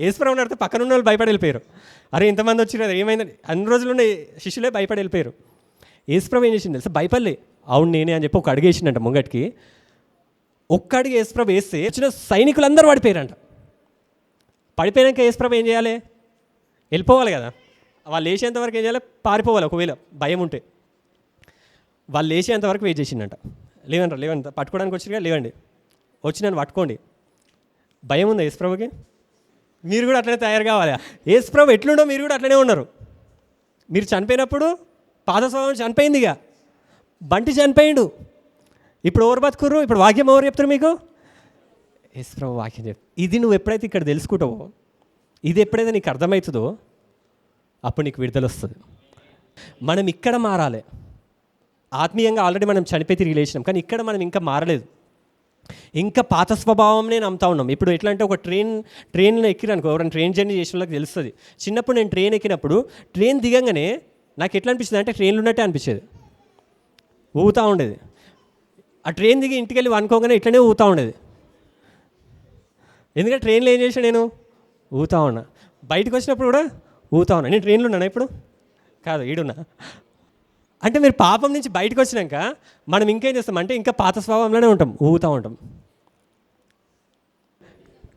యేసుప్రభుని అడిగితే పక్కన ఉన్న వాళ్ళు భయపడి వెళ్ళిపోయారు. అరే ఇంతమంది వచ్చిన ఏమైందని అన్ని రోజులు ఉండే శిష్యులే భయపడి వెళ్ళిపోయారు. యేసుప్రభు ఏం చేసింది తెలుసా? భయపడలే, అవును నేనే అని చెప్పి ఒక అడిగేసిండంట ముంగటికి. ఒక్క అడిగి యేసుప్రభు వేస్తే వచ్చిన సైనికులందరూ పడిపోయారంట. పడిపోయాక యేసుప్రభు ఏం చేయాలి? వెళ్ళిపోవాలి కదా. వాళ్ళు లేచేంతవరకు ఏం చేయాలి? పారిపోవాలి. ఒకవేళ భయం ఉంటే వాళ్ళు లేచేంతవరకు వెయిట్ చేసిండంట. లేవండి పట్టుకోవడానికి వచ్చిగా, లేవండి వచ్చి నన్ను పట్టుకోండి. భయం ఉందా యేసుప్రభుకి? మీరు కూడా అట్లనే తయారు కావాలి. యేసుప్రభు ఎట్లుండో మీరు కూడా అట్లనే ఉన్నారు. మీరు చనిపోయినప్పుడు పాత స్వభావం చనిపోయింది. ఇక బంటి చనిపోయిండు. ఇప్పుడు ఎవరు బతుకుర్రు? ఇప్పుడు వాక్యం ఎవరు చెప్తారు మీకు? యేసుప్రభు వాక్యం చెప్తారు. ఇది నువ్వు ఎప్పుడైతే ఇక్కడ తెలుసుకుంటావో, ఇది ఎప్పుడైతే నీకు అర్థమవుతుందో అప్పుడు నీకు విడుదల వస్తుంది. మనం ఇక్కడ మారాలి. ఆత్మీయంగా ఆల్రెడీ మనం చనిపోయి తిరిగి లేచినాం, కానీ ఇక్కడ మనం ఇంకా మారలేదు. ఇంకా పాత స్వభావంనే నమ్ముతా ఉన్నాం. ఇప్పుడు ఎట్లా అంటే ఒక ట్రైన్లో ఎక్కిరనుకో, ఎవరైనా ట్రైన్ జర్నీ చేసిన వాళ్ళకి తెలుస్తుంది. చిన్నప్పుడు నేను ట్రైన్ ఎక్కినప్పుడు ట్రైన్ దిగంగానే నాకు ఎట్లా అనిపిస్తుంది అంటే ట్రైన్లో ఉన్నట్టే అనిపించేది. ఊగుతూ ఉండేది. ఆ ట్రైన్ దిగి ఇంటికి వెళ్ళి అనుకోగానే ఇట్లనే ఊగుతూ ఉండేది. ఎందుకంటే ట్రైన్లో ఏం చేసాను నేను? ఊగుతూ ఉన్నా. బయటకు వచ్చినప్పుడు కూడా ఊగుతూ ఉన్నా. నేను ట్రైన్లో ఉన్నాను ఇప్పుడు కాదు, ఈడున్నా. అంటే మీరు పాపం నుంచి బయటకు వచ్చినాక మనం ఇంకేం చేస్తామంటే ఇంకా పాత స్వభావంలోనే ఉంటాం, ఊగుతూ ఉంటాం.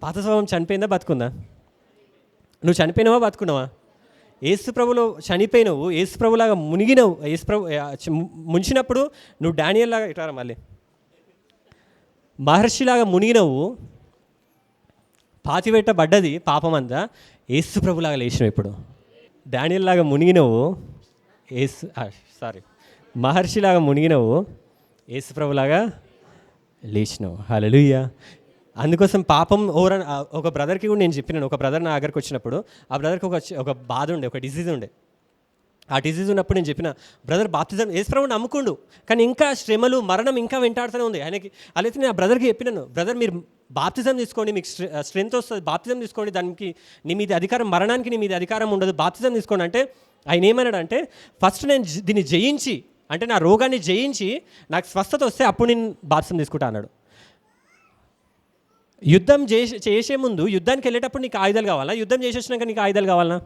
పాత స్వభావం చనిపోయిందా బతుకుందా? నువ్వు చనిపోయినావా బతుకున్నావా? యేసుప్రభులో చనిపోయినావు, యేసుప్రభులాగా మునిగినావు. యేసుప్రభు ముంచినప్పుడు నువ్వు డానియల్ లాగా ఇటారా మళ్ళీ మహర్షిలాగా మునిగినవు, పాతిపెట్టబడ్డది పాపం అంతా, యేసుప్రభులాగా లేచినావు. ఇప్పుడు డానియల్ లాగా మునిగినవు, మహర్షిలాగా మునిగినవు, యేసుప్రభులాగా లేచినావు. హల్లెలూయా. అందుకోసం పాపం ఒక బ్రదర్కి కూడా నేను చెప్పినాను. ఒక బ్రదర్ నా దగ్గరికి వచ్చినప్పుడు ఆ బ్రదర్కి ఒక బాధ ఉండే, ఒక డిసీజ్ ఉండే. ఆ డిసీజ్ ఉన్నప్పుడు నేను చెప్పిన, బ్రదర్ బాప్తిజం యేసుప్రభుని నమ్ముకుండు, కానీ ఇంకా శ్రమలు మరణం ఇంకా వెంటాడుతూనే ఉంది ఆయనకి. అలాగే నేను ఆ బ్రదర్కి చెప్పినాను, బ్రదర్ మీరు బాప్తిజం తీసుకోండి, మీకు స్ట్రెంత్ వస్తుంది, బాప్తిజం తీసుకోండి, దానికి నీ మీద అధికారం, మరణానికి నీ మీద అధికారం ఉండదు, బాప్తిజం తీసుకోండి అంటే ఆయన ఏమన్నాడంటే, ఫస్ట్ నేను దీన్ని జయించి, అంటే నా రోగాన్ని జయించి నాకు స్వస్థత వస్తే అప్పుడు నేను బాప్తిజం తీసుకుంటా అన్నాడు. యుద్ధం చేసే ముందు యుద్ధానికి వెళ్ళేటప్పుడు నీకు ఆయుధాలు కావాలా? యుద్ధం చేసేసినాక నీకు ఆయుధాలు కావాలా?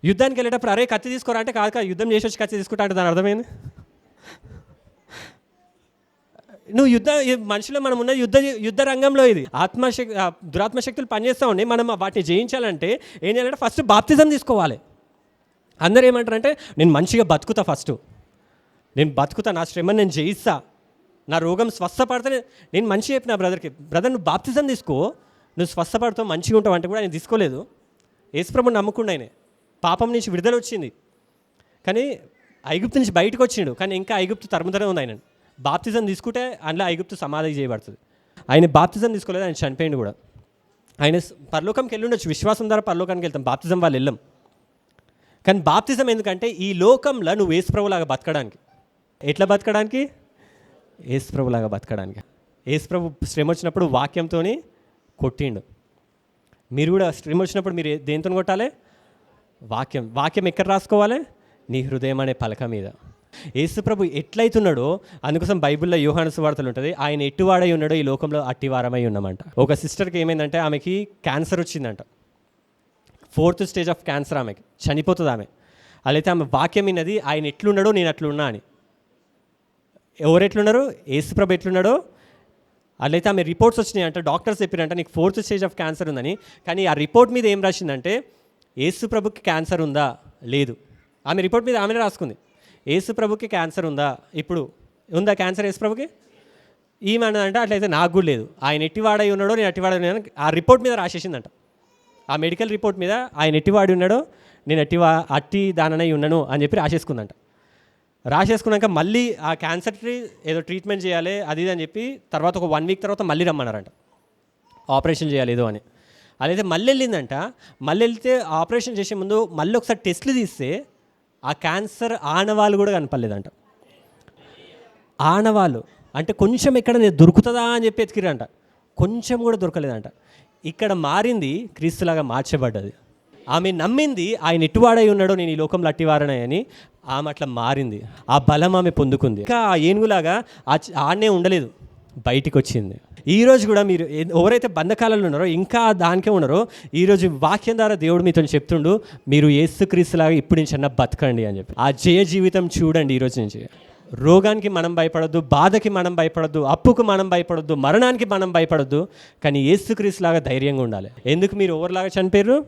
యుద్ధానికి వెళ్ళేటప్పుడు అరే కత్తి తీసుకోరా అంటే కాదు, యుద్ధం చేసి వచ్చి కత్తి తీసుకుంటా అంటే దాని అర్థమైంది. నువ్వు మనుషులో మనం ఉన్న యుద్ధ రంగంలో ఇది దురాత్మశక్తులు పనిచేస్తూ ఉండి మనం వాటిని జయించాలంటే ఏం చేయాలంటే ఫస్ట్ బాప్తిజం తీసుకోవాలి. అందరూ ఏమంటారంటే నేను మంచిగా బతుకుతా, ఫస్ట్ నేను బతుకుతా, నా శ్రమను నేను జయిస్తా, నా రోగం స్వస్థపడితే నేను మంచిగా చెప్పిన బ్రదర్కి, బ్రదర్ నువ్వు బాప్తిజం తీసుకో, నువ్వు స్వస్థపడతావు, మంచిగా ఉంటావు అంటే కూడా ఆయన తీసుకోలేదు. యేసుప్రభుని నమ్ముకుండా ఆయన పాపం నుంచి విడుదల వచ్చింది, కానీ ఐగుప్తు నుంచి బయటకు వచ్చిండు, కానీ ఇంకా ఐగుప్తు తరుముతూనే ఉంది ఆయన. బాప్తిజం తీసుకుంటే అందులో ఐగుప్తు సమాధి చేయబడుతుంది. ఆయన బాప్తిజం తీసుకోలేదు, ఆయన చనిపోయింది కూడా. ఆయన పరలోకంకి వెళ్ళి ఉండొచ్చు, విశ్వాసం ద్వారా పరలోకానికి వెళ్తాం, బాప్తిజం వాళ్ళు వెళ్ళాం. కానీ బాప్తిజం ఎందుకంటే ఈ లోకంలో నువ్వు యేసుప్రభులాగా బతకడానికి. ఎట్లా బతకడానికి? యేసుప్రభులాగా బతకడానికి. యేసుప్రభు శ్రమ వచ్చినప్పుడు వాక్యంతో కొట్టిండు. మీరు కూడా శ్రమ వచ్చినప్పుడు మీరు దేంతో కొట్టాలి? వాక్యం. వాక్యం ఎక్కడ రాసుకోవాలి? నీ హృదయం అనే పలక మీద. యేసుప్రభు ఎట్లయితున్నాడో అందుకోసం బైబిల్లో యోహాను సువార్తలు ఉంటుంది, ఆయన ఎట్టువాడై ఉన్నాడో ఈ లోకంలో అట్టివారమై ఉన్నామంట. ఒక సిస్టర్కి ఏమైందంటే ఆమెకి క్యాన్సర్ వచ్చిందంట, 4th స్టేజ్ ఆఫ్ క్యాన్సర్, ఆమెకి చనిపోతుంది ఆమె. అలాయితే ఆమె వాక్యం విన్నది, ఆయన ఎట్లున్నాడో నేను అట్లున్నా అని. ఎవరు ఎట్లున్నారు? యేసుప్రభు ఎట్లున్నాడో అట్లయితే ఆమె రిపోర్ట్స్ వచ్చినాయి అంట, డాక్టర్స్ చెప్పారంట నీకు 4th స్టేజ్ ఆఫ్ క్యాన్సర్ ఉందని. కానీ ఆ రిపోర్ట్ మీద ఏం రాసిందంటే యేసుప్రభుకి క్యాన్సర్ ఉందా? లేదు. ఆమె రిపోర్ట్ మీద ఆమెనే రాసుకుంది, యేసుప్రభుకి క్యాన్సర్ ఉందా? ఇప్పుడు ఉందా క్యాన్సర్ యేసుప్రభుకి? ఈమెనంటే అట్లయితే నాకు కూడా లేదు, ఆయన ఎట్టివాడై ఉన్నాడో నేను అట్టివాడై ఉన్నాను ఆ రిపోర్ట్ మీద రాసేసిందంట. ఆ మెడికల్ రిపోర్ట్ మీద ఆయన ఎట్టివాడి ఉన్నాడో నేను అట్టి దాననై ఉన్నాను అని చెప్పి రాసేసుకుందంట. రాసేసుకున్నాక మళ్ళీ ఆ క్యాన్సర్ ఏదో ట్రీట్మెంట్ చేయాలి అది అని చెప్పి తర్వాత ఒక 1 వీక్ తర్వాత మళ్ళీ రమ్మన్నారంట, ఆపరేషన్ చేయాలి ఏదో అని. అదైతే మళ్ళీ వెళ్ళిందంట. మళ్ళీ వెళ్తే ఆపరేషన్ చేసే ముందు మళ్ళీ ఒకసారి టెస్ట్లు తీస్తే ఆ క్యాన్సర్ ఆనవాళ్ళు కూడా కనపడలేదంట. ఆనవాళ్ళు అంటే కొంచెం ఎక్కడ నేను దొరుకుతుందా అని చెప్పి ఎతికిరంట, కొంచెం కూడా దొరకలేదంట. ఇక్కడ మారింది, క్రీస్తులాగా మార్చబడ్డది. ఆమె నమ్మింది ఆయన ఎట్టువాడై ఉన్నాడో నేను ఈ లోకంలో అట్టివారనే అని. ఆమె అట్లా మారింది, ఆ బలం ఆమె పొందుకుంది. ఇంకా ఆ ఏనుగులాగా ఆడనే ఉండలేదు, బయటికి వచ్చింది. ఈరోజు కూడా మీరు ఎవరైతే బంధకాలలో ఉన్నారో ఇంకా దానికే ఉన్నారో, ఈరోజు వాక్యం ద్వారా దేవుడు మీతో చెప్తుండు మీరు యేసుక్రీస్తులాగా ఇప్పుడు నుంచి అన్న బతకండి అని చెప్పి. ఆ జయ జీవితం చూడండి ఈరోజు నుంచి. రోగానికి మనం భయపడొద్దు, బాధకి మనం భయపడొద్దు, అప్పుకు మనం భయపడొద్దు, మరణానికి మనం భయపడొద్దు. కానీ యేసుక్రీస్తులాగా ధైర్యంగా ఉండాలి. ఎందుకు మీరు ఎవరిలాగా చనిపోయారు?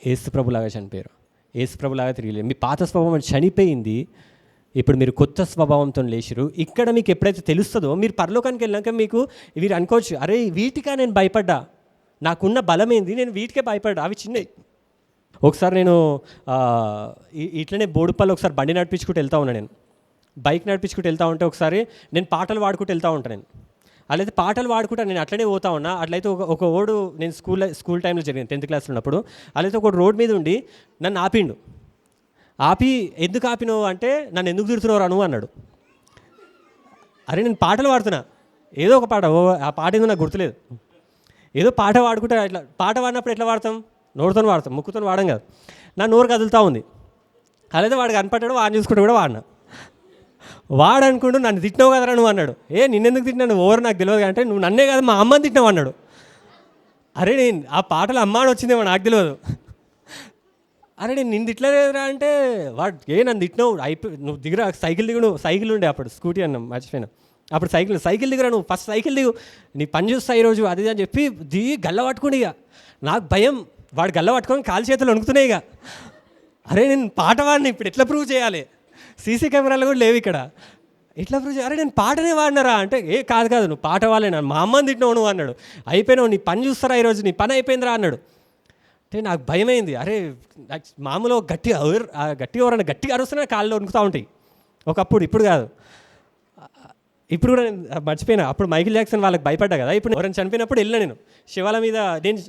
యేసుప్రభులాగా చనిపోయారు. యేసుప్రభులాగా తిరిగి మీ పాత స్వభావం చనిపోయింది, ఇప్పుడు మీరు కొత్త స్వభావంతో లేచిరు. ఇక్కడ మీకు ఎప్పుడైతే తెలుస్తుందో మీరు పరలోకానికి వెళ్ళాక మీకు వీరు అనుకోవచ్చు, అరే వీటికా నేను భయపడ్డా, నాకున్న బలం ఏంది, నేను వీటికే భయపడ్డా, అవి చిన్నవి. ఒకసారి నేను ఇట్లనే బోడుపల్లి ఒకసారి బండి నడిపించుకుంటూ వెళ్తూ ఉన్నా, నేను బైక్ నడిపించుకుంటూ వెళ్తూ ఉంటే ఒకసారి నేను పాటలు పాడుకుంటూ వెళ్తూ ఉంటాను. నేను అట్లయితే పాటలు పాడుకుంటా నేను అట్లనే పోతా ఉన్నా. అట్లయితే ఒక ఓడు నేను స్కూల్ టైంలో జరిగింది 10th క్లాస్లో ఉన్నప్పుడు. అట్లయితే ఒక రోడ్ మీద ఉండి నన్ను ఆపిండు. ఆపి ఎందుకు ఆపినావు అంటే నన్ను ఎందుకు తిడుతున్నావు నువ్వు అన్నాడు. అరే నేను పాటలు పాడుతున్నా, ఏదో ఒక పాట, ఆ పాట ఏదో నాకు గుర్తులేదు, ఏదో పాట పాడుకుంటా. ఇట్లా పాట పాడినప్పుడు ఎట్లా వాడతాం? నోరుతో వాడతాం, ముక్కుతో వాడడం కదా. నా నోరు కదులుతూ ఉంది. అలాగే వాడు కనపడ్డాడు, వాడిని చూసుకుంటూ కూడా వాడినా. వాడు అనుకుంటూ నన్ను తిట్టినావు కదరా నువ్వు అన్నాడు. నిన్నెందుకు తిట్టినాను, ఓవర్ నాకు తెలియదు అంటే నువ్వు నన్నే కదా మా అమ్మని తిట్టినావు అన్నాడు. అరే నేను ఆ పాటలో అమ్మ అని వచ్చిందేమో నాకు తెలియదు. అరే నేను నిన్ను తిట్టలేదురా అంటే వాడు నన్ను తిట్టినావు, నువ్వు దిగురా, సైకిల్ దిగు, నువ్వు సైకిల్ ఉండే అప్పుడు, స్కూటీ అన్నాం మర్చిపోయినా, అప్పుడు సైకిల్ దిగురా, నువ్వు ఫస్ట్ సైకిల్ దిగు, నీ పని చూస్తా ఈరోజు అది అని చెప్పి దిగి గల్ల పట్టుకోండి. ఇక నాకు భయం, వాడు గల్ల పట్టుకొని కాలు చేతులు వణుకుతున్నాయి. ఇక అరే నేను పాట వాడిని ఇప్పుడు ఎట్లా ప్రూవ్ చేయాలి, సీసీ కెమెరాలు కూడా లేవు ఇక్కడ, ఎట్లా ప్రూవ్ చేయాలి? అరే నేను పాటనే వాడినారా అంటే కాదు నువ్వు పాట వాళ్ళేనా, మా అమ్మని తిట్టినావు నువ్వు అన్నాడు. అయిపోయినావు, నీ పని చూస్తారా ఈరోజు, నీ పని అయిపోయిందిరా అన్నాడు. అంటే నాకు భయమైంది. అరే మామూలు గట్టిగా ఎవరైనా గట్టిగా అరుస్తున్నా కాళ్ళు వణుకుతూ ఉంటాయి ఒకప్పుడు, ఇప్పుడు కాదు. ఇప్పుడు కూడా నేను మర్చిపోయినా, అప్పుడు మైకిల్ జాక్సన్ వాళ్ళకి భయపడ్డా కదా. ఇప్పుడు ఎవరైనా చనిపోయినప్పుడు వెళ్ళినా నేను శివాల మీద నేను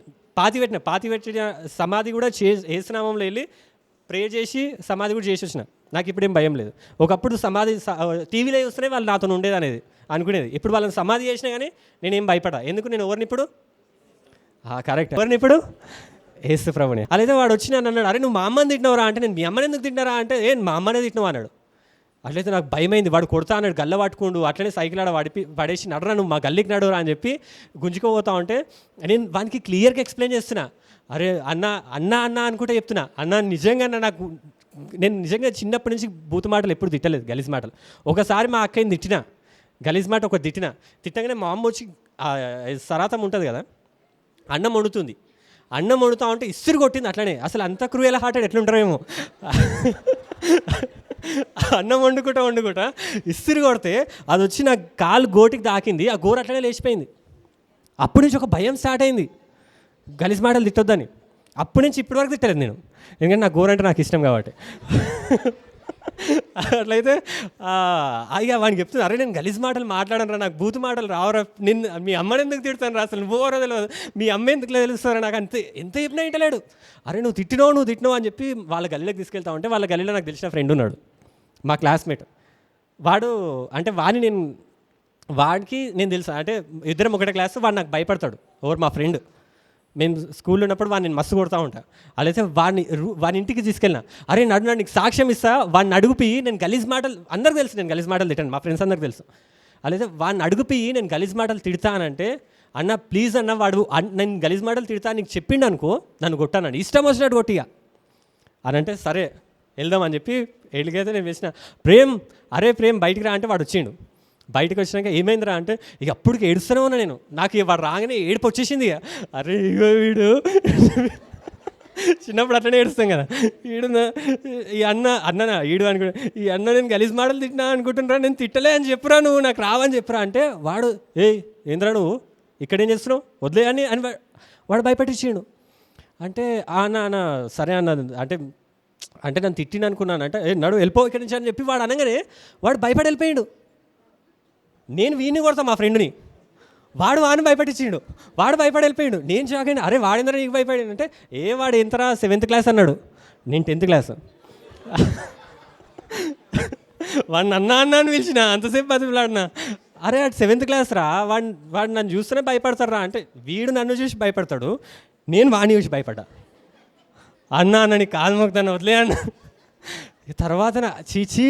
పాతి పెట్టిన సమాధి కూడా ఏసునామంలో వెళ్ళి ప్రే చేసి సమాధి కూడా చేసి వచ్చిన. నాకు ఇప్పుడేం భయం లేదు. ఒకప్పుడు సమాధి టీవీలో చూస్తేనే వాళ్ళు నాతో ఉండేది అనేది అనుకునేది. ఇప్పుడు వాళ్ళని సమాధి చేసినా కానీ నేనేం భయపడా. ఎందుకు? నేను ఎవరిని ఇప్పుడు కరెక్ట్, ఎవరిని ఇప్పుడు యేసు ప్రభుని. అలాగే వాడు వచ్చి నన్ను అన్నాడు, అరే నువ్వు మా అమ్మని తిట్టినవరా అంటే నేను మీ అమ్మని ఎందుకు తిట్టినారా అంటే మా అమ్మనే తిట్టినవా అన్నాడు. అట్లయితే నాకు భయమైంది. వాడు కొడతా అన్నాడు, గల్ల పట్టుకుండు, అట్లనే సైకిల్ ఆడ పడేసి నడరా నువ్వు మా గల్లికి నడురా అని చెప్పి గుంజుకోపోతా ఉంటే నేను వానికి క్లియర్గా ఎక్స్ప్లెయిన్ చేస్తున్నా. అరే అన్న అనుకుంటే చెప్తున్నా, అన్న నిజంగా నేను నిజంగా చిన్నప్పటి నుంచి బూతు మాటలు ఎప్పుడు తిట్టలేదు, గలీజ్ మాటలు. ఒకసారి మా అక్కని తిట్టినా, గలీజ్ మాట ఒకటి తిట్టగానే మా అమ్మ వచ్చి సరాతం ఉంటుంది కదా, అన్నం వండుతుంది, అన్నం వండుతా ఉంటే ఇస్త్రీ కొట్టింది అట్లనే. అసలు అంత క్రూయల్ హార్టెడ్ ఎట్లుంటారేమో. అన్నం వండుకుంటా ఇస్త్రీ కొడితే అది వచ్చి నా కాలు గోటికి దాకింది, ఆ గోరు అట్లనే లేచిపోయింది. అప్పటి నుంచి ఒక భయం స్టార్ట్ అయింది, గలీజ్ మాటలు తిట్టొద్దని. అప్పటి నుంచి ఇప్పటి వరకు తిట్టలేదు నేను, ఎందుకంటే నా గోరు అంటే నాకు ఇష్టం కాబట్టి. అట్లయితే అయ్యా వాడికి చెప్తున్నా, అరే నేను గలీజ్ మాటలు మాట్లాడను రా, నాకు బూతు మాటలు రావరా, నిన్ను మీ అమ్మని ఎందుకు తిడతాను రా, అసలు నువ్వు ఎవరో తెలియదు, మీ అమ్మ ఎందుకు తెలుస్తారా నాకు, ఎంత చెప్పినా ఇంటలేడు. అరే నువ్వు తిట్టినావు అని చెప్పి వాళ్ళ గల్లీలోకి తీసుకెళ్తా ఉంటే, వాళ్ళ గల్లీలో నాకు తెలిసిన ఫ్రెండ్ ఉన్నాడు, మా క్లాస్మేట్. వాడు అంటే వాడికి నేను తెలుసా, అంటే ఇద్దరం ఒకటే క్లాస్, వాడు నాకు భయపడతాడు. మా ఫ్రెండ్, మేము స్కూల్లో ఉన్నప్పుడు వాడిని మస్తు కొడతా ఉంటా. అలాగే వాని ఇంటికి తీసుకెళ్ళినా, అరే నడు నీకు సాక్ష్యం ఇస్తా, వాడిని అడుగుపి నేను గలీజ్ మాటలు, అందరికి తెలుసు నేను గలీజ్ మాటలు తిట్టాను, మా ఫ్రెండ్స్ అందరికి తెలుసు. అలాగే వాడిని అడుగుపి నేను గలీజ్ మాటలు తిడతానంటే, అన్న ప్లీజ్ అన్న, వాడు నేను గలీజ్ మాటలు తిడతా నీకు చెప్పిండు అనుకో, నన్ను కొట్టానండి, ఇష్టం వచ్చినట్టు కొట్టిగా అని అంటే, సరే వెళ్దాం అని చెప్పి ఎడికైతే నేను వేసిన, ప్రేమ్ బయటికి రా అంటే వాడు వచ్చిండు. బయటకు వచ్చినాక ఏమైందిరా అంటే, ఇక అప్పటికి ఏడుస్తూనే ఉన్నా నేను, నాకు వాడు రాగానే ఏడుపు వచ్చేసింది. ఇక అరే ఇగో వీడు చిన్నప్పుడు అట్లనే ఏడుస్తాం కదా, ఈ ఈడు అనుకుంటా, ఈ అన్న నేను గలీజ్ మాటలు తిట్టినా అనుకుంటున్నా, నేను తిట్టలే అని చెప్పురా, నువ్వు నాకు రావని చెప్పురా అంటే, వాడు ఏంద్రా నువ్వు ఇక్కడేం చేస్తున్నావు వదిలే అని వాడు భయపెట్టించిండు. అంటే అన్న సరే అన్న, అంటే నన్ను తిట్టిన అనుకున్నాను అంటే, నడు వెళ్ళిపో ఇక్కడి నుంచి అని చెప్పి వాడు అనగానే వాడు భయపడి వెళ్ళిపోయాడు. నేను వీడిని కొడతా మా ఫ్రెండ్ని, వాడిని భయపెట్టించిండు, వాడు భయపడి వెళ్ళిపోయాడు. నేను షాక్ అయినా, అరే వాడేంద్రా నీకు భయపడాడు అంటే, వాడు ఎంతరా 7th క్లాస్ అన్నాడు, నేను 10th క్లాస్. వాడిని అన్నా అని పిలిచిన, అంతసేపు బతిలాడినా, అరే వాడు 7th క్లాస్ రా, వాడు నన్ను చూస్తూనే భయపడతాడు రా అంటే, వీడు నన్ను చూసి భయపడతాడు, నేను వాడిని చూసి భయపడ్డా. అన్న నీ కాలు మొక్కుతాను వదిలే అన్న. తర్వాత చీచి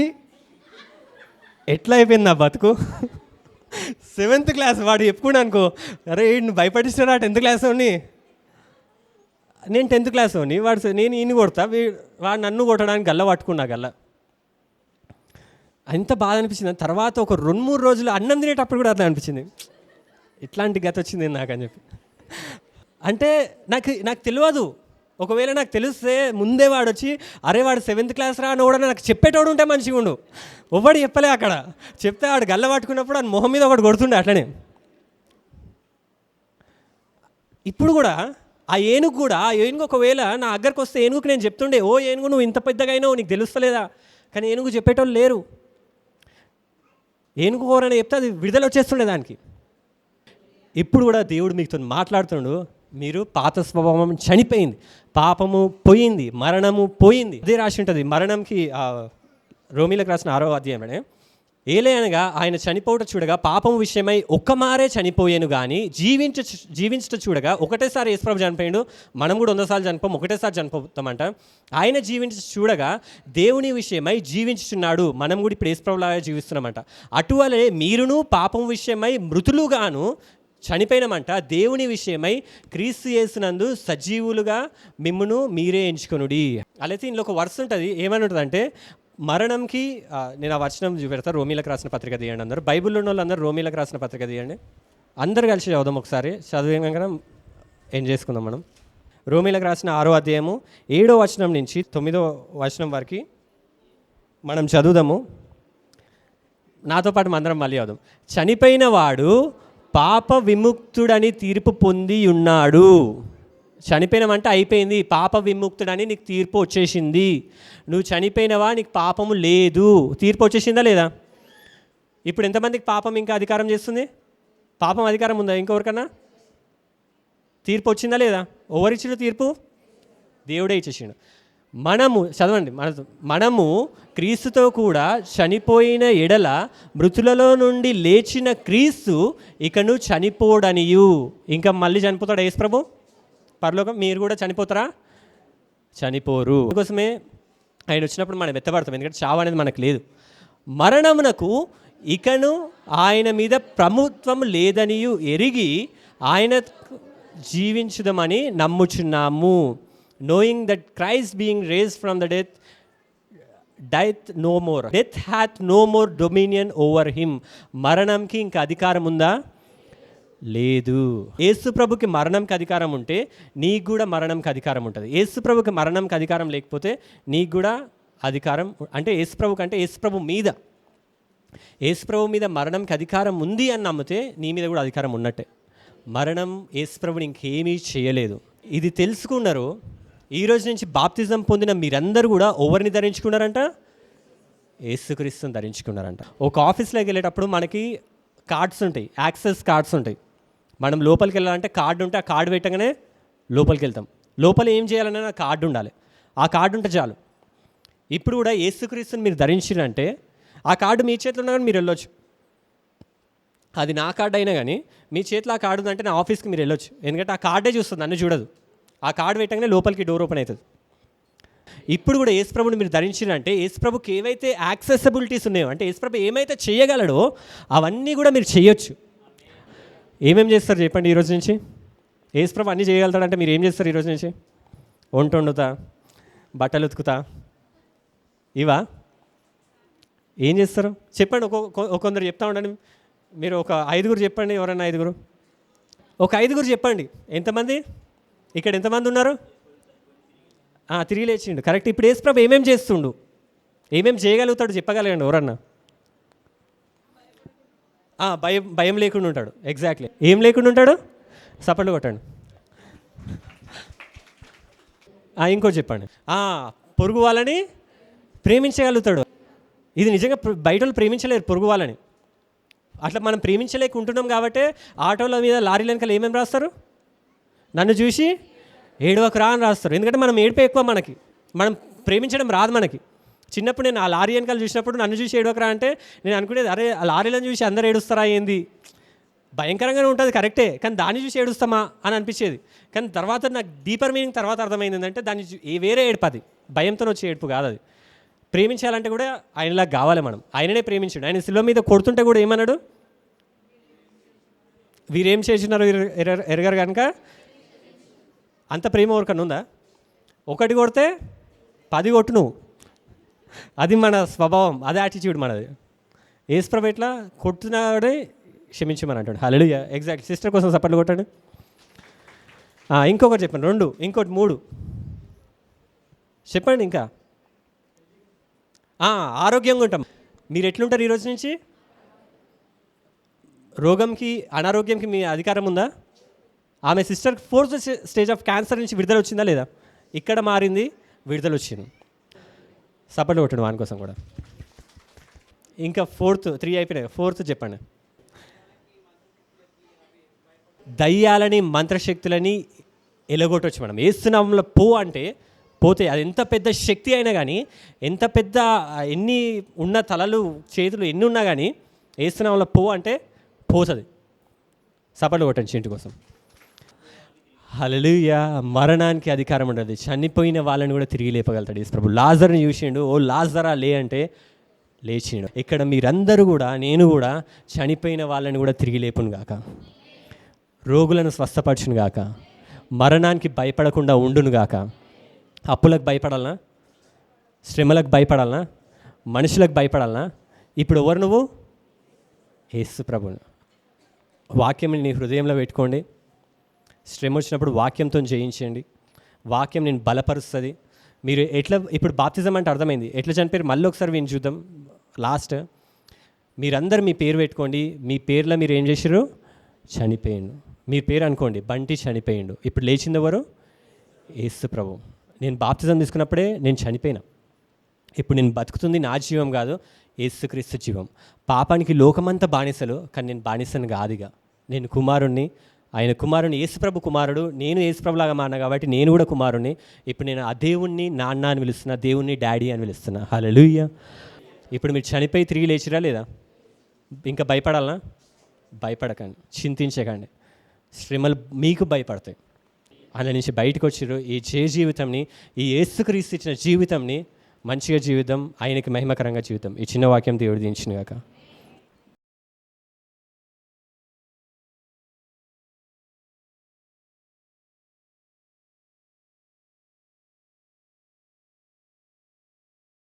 ఎట్లా అయిపోయింది నా బతుకు. 7th క్లాస్ వాడు చెప్పుకున్నా అనుకో, అరే నువ్వు భయపడిస్తాడా 10th క్లాస్ వాడిని, నేను 10th క్లాస్ వాడిని, నేను ఈయన కొడతా, వాడు నన్ను కొట్టడానికి గల్ల పట్టుకున్నా గల్ల. అంత బాధ అనిపించింది. తర్వాత ఒక 2-3 రోజులు అన్నం తినేటప్పుడు కూడా అట్లా అనిపించింది, ఇట్లాంటి గత వచ్చింది నాకు అని చెప్పి. అంటే నాకు తెలియదు, ఒకవేళ నాకు తెలిస్తే ముందే వాడు వచ్చి, అరే వాడు 7th క్లాస్ రా అని కూడా నాకు చెప్పేటోడు ఉంటే మంచిగా ఉండు. ఒకటి చెప్పలే, అక్కడ చెప్తే వాడు గల్ల పట్టుకున్నప్పుడు ఆ మొహం మీద ఒకటి కొడుతుండే అట్లనే. ఇప్పుడు కూడా ఆ ఏనుగు ఒకవేళ నా దగ్గరకు వస్తే ఏనుగుకి నేను చెప్తుండే, ఓ ఏనుగు నువ్వు ఇంత పెద్దగా అయినావు నీకు తెలుస్తలేదా, కానీ ఏనుగు చెప్పేటోళ్ళు లేరు. ఏనుగు కోరని చెప్తే అది విడుదల వచ్చేస్తుండే దానికి. ఇప్పుడు కూడా దేవుడు మీతో మాట్లాడుతుండు, మీరు పాత స్వభావం చనిపోయింది, పాపము పోయింది, మరణము పోయింది. అదే రాసి ఉంటుంది మరణంకి, రోమీలకు రాసిన 6వ అధ్యాయమనే, ఏలయనగా ఆయన చనిపోవట చూడగా పాపం విషయమై ఒక్కమారే చనిపోయాను కానీ జీవించట చూడగా ఒకటేసారి యేసుప్రభు చనిపోయాడు. మనం కూడా 100 సార్లు చనిపోం, ఒకటేసారి చనిపోతామంట. ఆయన జీవించి చూడగా దేవుని విషయమై జీవించుచున్నాడు. మనం కూడా ఇప్పుడు యేసుప్రభులాగా జీవిస్తున్నామంట. అటువలే మీరును పాపం విషయమై మృతులుగాను చనిపోయినమంట, దేవుని విషయమై క్రీస్తు యేసునందు సజీవులుగా మిమ్మును మీరే ఎంచుకొనుడి. అలాగే ఇందులో ఒక వర్స్ ఉంటుంది, ఏమని ఉంటుంది అంటే, మరణంకి నేను ఆ వచనం పెడతా, రోమీలకు రాసిన పత్రిక తీయండి అందరూ, బైబిల్లో ఉన్న వాళ్ళు అందరూ రోమీలకు రాసిన పత్రిక తీయండి, అందరు కలిసి చదువుదాం ఒకసారి, చదివేగా ఏం చేసుకుందాం మనం. రోమీలకు రాసిన 6వ అధ్యాయము 7వ వచనం నుంచి 9వ వచనం వరకు మనం చదువుదాము. నాతో పాటు అందరం మళ్ళీ చదువుదాం. చనిపోయిన వాడు పాప విముక్తుడని తీర్పు పొంది ఉన్నాడు. చనిపోయినమంటే అయిపోయింది, పాప విముక్తుడని నీకు తీర్పు వచ్చేసింది. నువ్వు చనిపోయినవా, నీకు పాపము లేదు, తీర్పు వచ్చేసిందా లేదా? ఇప్పుడు ఎంతమందికి పాపం ఇంకా అధికారం చేస్తుంది? పాపం అధికారం ఉందా ఇంకొకరికన్నా? తీర్పు వచ్చిందా లేదా? ఎవరిచ్చిన తీర్పు? దేవుడే ఇచ్చేసిండు. మనము క్రీస్తుతో కూడా చనిపోయిన ఎడల మృతులలో నుండి లేచిన క్రీస్తు ఇకను చనిపోడనియు. ఇంకా మళ్ళీ చనిపోతాడు యేసు ప్రభు పరలోకం? మీరు కూడా చనిపోతారా? చనిపోరు. అందుకోసమే ఆయన వచ్చినప్పుడు మనం ఎత్తబడతాం, ఎందుకంటే చావు అనేది మనకు లేదు. మరణమునకు ఇకను ఆయన మీద ప్రభుత్వం లేదనియు ఎరిగి ఆయన జీవించుదామని నమ్ముచున్నాము. knowing that Christ being raised from the death death no more, death hath no more dominion over him. మరణంకి ఇంకా అధికారం ఉందా? లేదు. యేసు ప్రభుకి మరణంకి అధికారం ఉంటే నీకు కూడా మరణంకి అధికారం ఉంటుంది. యేసు ప్రభుకి మరణంకి అధికారం లేకపోతే నీకు కూడా అధికారం, అంటే యేసు ప్రభుకి అంటే యేసు ప్రభు మీద మరణంకి అధికారం ఉంది అని నమ్మితే నీ మీద కూడా అధికారం ఉన్నట్టే. మరణం యేసు ప్రభుని ఇంకేమీ చేయలేదు. ఇది తెలుసుకున్నారు. ఈ రోజు నుంచి బాప్తిజం పొందిన మీరందరూ కూడా ఎవరిని ధరించుకున్నారంట? యేసుక్రీస్తుని ధరించుకున్నారంట. ఒక ఆఫీస్లోకి వెళ్ళేటప్పుడు మనకి కార్డ్స్ ఉంటాయి, యాక్సెస్ కార్డ్స్ ఉంటాయి. మనం లోపలికి వెళ్ళాలంటే కార్డు ఉంటే ఆ కార్డు పెట్టగానే లోపలికి వెళ్తాం. లోపల ఏం చేయాలన్నా ఆ కార్డు ఉండాలి, ఆ కార్డు ఉంటే చాలు. ఇప్పుడు కూడా యేసుక్రీస్తుని మీరు ధరించారంటే ఆ కార్డు మీ చేతిలో ఉన్నా కానీ మీరు వెళ్ళొచ్చు. అది నా కార్డు అయినా కానీ మీ చేతిలో ఆ కార్డు ఉందంటే నా ఆఫీస్కి మీరు వెళ్ళొచ్చు. ఎందుకంటే ఆ కార్డే చూస్తుంది, నన్ను చూడదు. ఆ కార్డు పెట్టగానే లోపలికి డోర్ ఓపెన్ అవుతుంది. ఇప్పుడు కూడా యేసుప్రభుని మీరు ధరించారంటే యేసుప్రభుకి ఏవైతే యాక్సెసిబిలిటీస్ ఉన్నాయో, అంటే యేసుప్రభు ఏమైతే చేయగలడో అవన్నీ కూడా మీరు చేయొచ్చు. ఏమేమి చేస్తారు చెప్పండి ఈరోజు నుంచి? యేసుప్రభు అన్నీ చేయగలుగుతాడంటే మీరు ఏం చేస్తారు ఈరోజు నుంచి? వంట వండుతా, బట్టలు ఉతుకుతా, ఇవా? ఏం చేస్తారు చెప్పండి. కొందరు చెప్తా ఉండండి. మీరు ఒక 5 చెప్పండి. ఎవరన్నా 5? ఒక 5 చెప్పండి. ఎంతమంది ఇక్కడ ఎంతమంది ఉన్నారు? తిరిగి లేచిండు, కరెక్ట్. ఇప్పుడు యేసుప్రభు ఏమేమి చేస్తుండు, ఏమేమి చేయగలుగుతాడు చెప్పగలగండి ఎవరన్నా? భయం లేకుండా ఉంటాడు. ఎగ్జాక్ట్లీ. ఏం లేకుండా ఉంటాడు? సపట్లు కొట్టండి. ఇంకోటి చెప్పండి. పొరుగు వాళ్ళని ప్రేమించగలుగుతాడు. ఇది నిజంగా బయట వాళ్ళు ప్రేమించలేరు పొరుగు వాళ్ళని. అట్లా మనం ప్రేమించలేకుంటున్నాం కాబట్టి ఆటోల మీద, లారీల వెనకాల ఏమేమి రాస్తారు? నన్ను చూసి ఏడవకురా అని రాస్తారు. ఎందుకంటే మనం ఏడిపే ఎక్కువ, మనం ప్రేమించడం రాదు మనకి. చిన్నప్పుడు నేను ఆ లారీ వెనకాల చూసినప్పుడు నన్ను చూసి ఏడవకురా అంటే నేను అనుకునేది, అరే ఆ లారీలను చూసి అందరూ ఏడుస్తారా ఏంది, భయంకరంగానే ఉంటుంది కరెక్టే, కానీ దాన్ని చూసి ఏడుస్తామా అని అనిపించేది. కానీ తర్వాత నాకు డీపర్ మీనింగ్ తర్వాత అర్థమైంది ఏంటంటే దాన్ని వేరే ఏడుపది, భయంతో వచ్చే ఏడుపు కాదు అది. ప్రేమించాలంటే కూడా ఆయనలా కావాలి మనం. ఆయననే ప్రేమించాడు. ఆయన శిలువ మీద కొడుతుంటే కూడా ఏమన్నాడు? వీరేం చేసినారు ఎరగరు కనుక. అంత ప్రేమ ఎవరికన్నా ఉందా? 1 కొడితే 10 కొట్టు నువ్వు. అది మన స్వభావం, అదే యాటిట్యూడ్ మనది. యేసుప్రభు ఎట్లా కొట్టున్నాడే క్షమించమని అంటాడు. హల్లెలూయా. ఎగ్జాక్ట్. సిస్టర్ కోసం సపోర్ట్లు కొట్టాడు. ఇంకొకటి చెప్పండి. 2, ఇంకోటి 3 చెప్పండి. ఇంకా ఆరోగ్యంగా ఉంటాం. మీరు ఎట్లుంటారు ఈరోజు నుంచి? రోగంకి, అనారోగ్యంకి మీ అధికారం ఉందా? ఆమె sister 4th stage of cancer నుంచి విడుదల వచ్చిందా లేదా? ఇక్కడ మారింది, విడుదల వచ్చింది. సపోర్ట్ కొట్టండి వాని కోసం కూడా. ఇంకా 4th 3 అయిపోయినాయి. 4th చెప్పండి. దయ్యాలని, మంత్రశక్తులని ఎలగొట్టవచ్చు మనం. ఏసునామంలో అంటే పోతే అది ఎంత పెద్ద శక్తి అయినా కానీ, ఎంత పెద్ద ఎన్ని ఉన్న తలలు చేతులు ఎన్ని ఉన్నా కానీ ఏసునామంలో అంటే పోతుంది. సపోర్ట్ కొట్టండి ఇంటి కోసం. హల్లెలూయా. మరణానికి అధికారం ఉండదు. చనిపోయిన వాళ్ళని కూడా తిరిగి లేపగలుగుతాడు యేసు ప్రభు. లాజర్ని చూసిండు, ఓ లాజరా లే అంటే లేచిండు. ఇక్కడ మీరందరూ కూడా, నేను కూడా చనిపోయిన వాళ్ళని కూడా తిరిగి లేపును గాక, రోగులను స్వస్థపరచును గాక, మరణానికి భయపడకుండా ఉండును గాక. అప్పులకు భయపడాలనా? శ్రమలకు భయపడాలనా? మనుషులకు భయపడాలనా? ఇప్పుడు ఎవరు నువ్వు? యేసు ప్రభువు. వాక్యం నీ హృదయంలో పెట్టుకోండి. శ్రమ వచ్చినప్పుడు వాక్యంతో జయించండి. వాక్యం నేను బలపరుస్తుంది. మీరు ఎట్లా, ఇప్పుడు బాప్తిజం అంటే అర్థమైంది, ఎట్లా చనిపోయారు మళ్ళీ ఒకసారి విని చూద్దాం. లాస్ట్ మీరందరూ మీ పేరు పెట్టుకోండి. మీ పేర్లో మీరు ఏం చేసారు? చనిపోయిండు. మీ పేరు అనుకోండి, బంటి చనిపోయిండు. ఇప్పుడు లేచింది ఎవరు? యేసు ప్రభు. నేను బాప్తిజం తీసుకున్నప్పుడే నేను చనిపోయినా. ఇప్పుడు నేను బతుకుతుంది నా జీవం కాదు, యేసుక్రీస్తు జీవం. పాపానికి లోకమంతా బానిసలు, కానీ నేను బానిసను కాదుగా. నేను కుమారుణ్ణి, ఆయన కుమారుని, యేసుప్రభు కుమారుడు. నేను యేసుప్రభులాగా మారినా కాబట్టి నేను కూడా కుమారుణ్ణి. ఇప్పుడు నేను ఆ దేవుణ్ణి నాన్న అని పిలుస్తున్నా, దేవుణ్ణి డాడీ అని పిలుస్తున్నా. హల్లెలూయా. ఇప్పుడు మీరు చనిపోయి తిరిగి లేచిరా లేదా? ఇంకా భయపడాలనా? భయపడకండి, చింతించకండి. శ్రమలు మీకు భయపడతాయి. అందులో నుంచి బయటకు వచ్చిర్రు. ఈ జీవితంని, ఈ యేసుక్రీస్తు ఇచ్చిన జీవితంని మంచిగా జీవితం, ఆయనకి మహిమకరంగా జీవితం. ఈ చిన్న వాక్యం దేవుడు దీవించును గాక.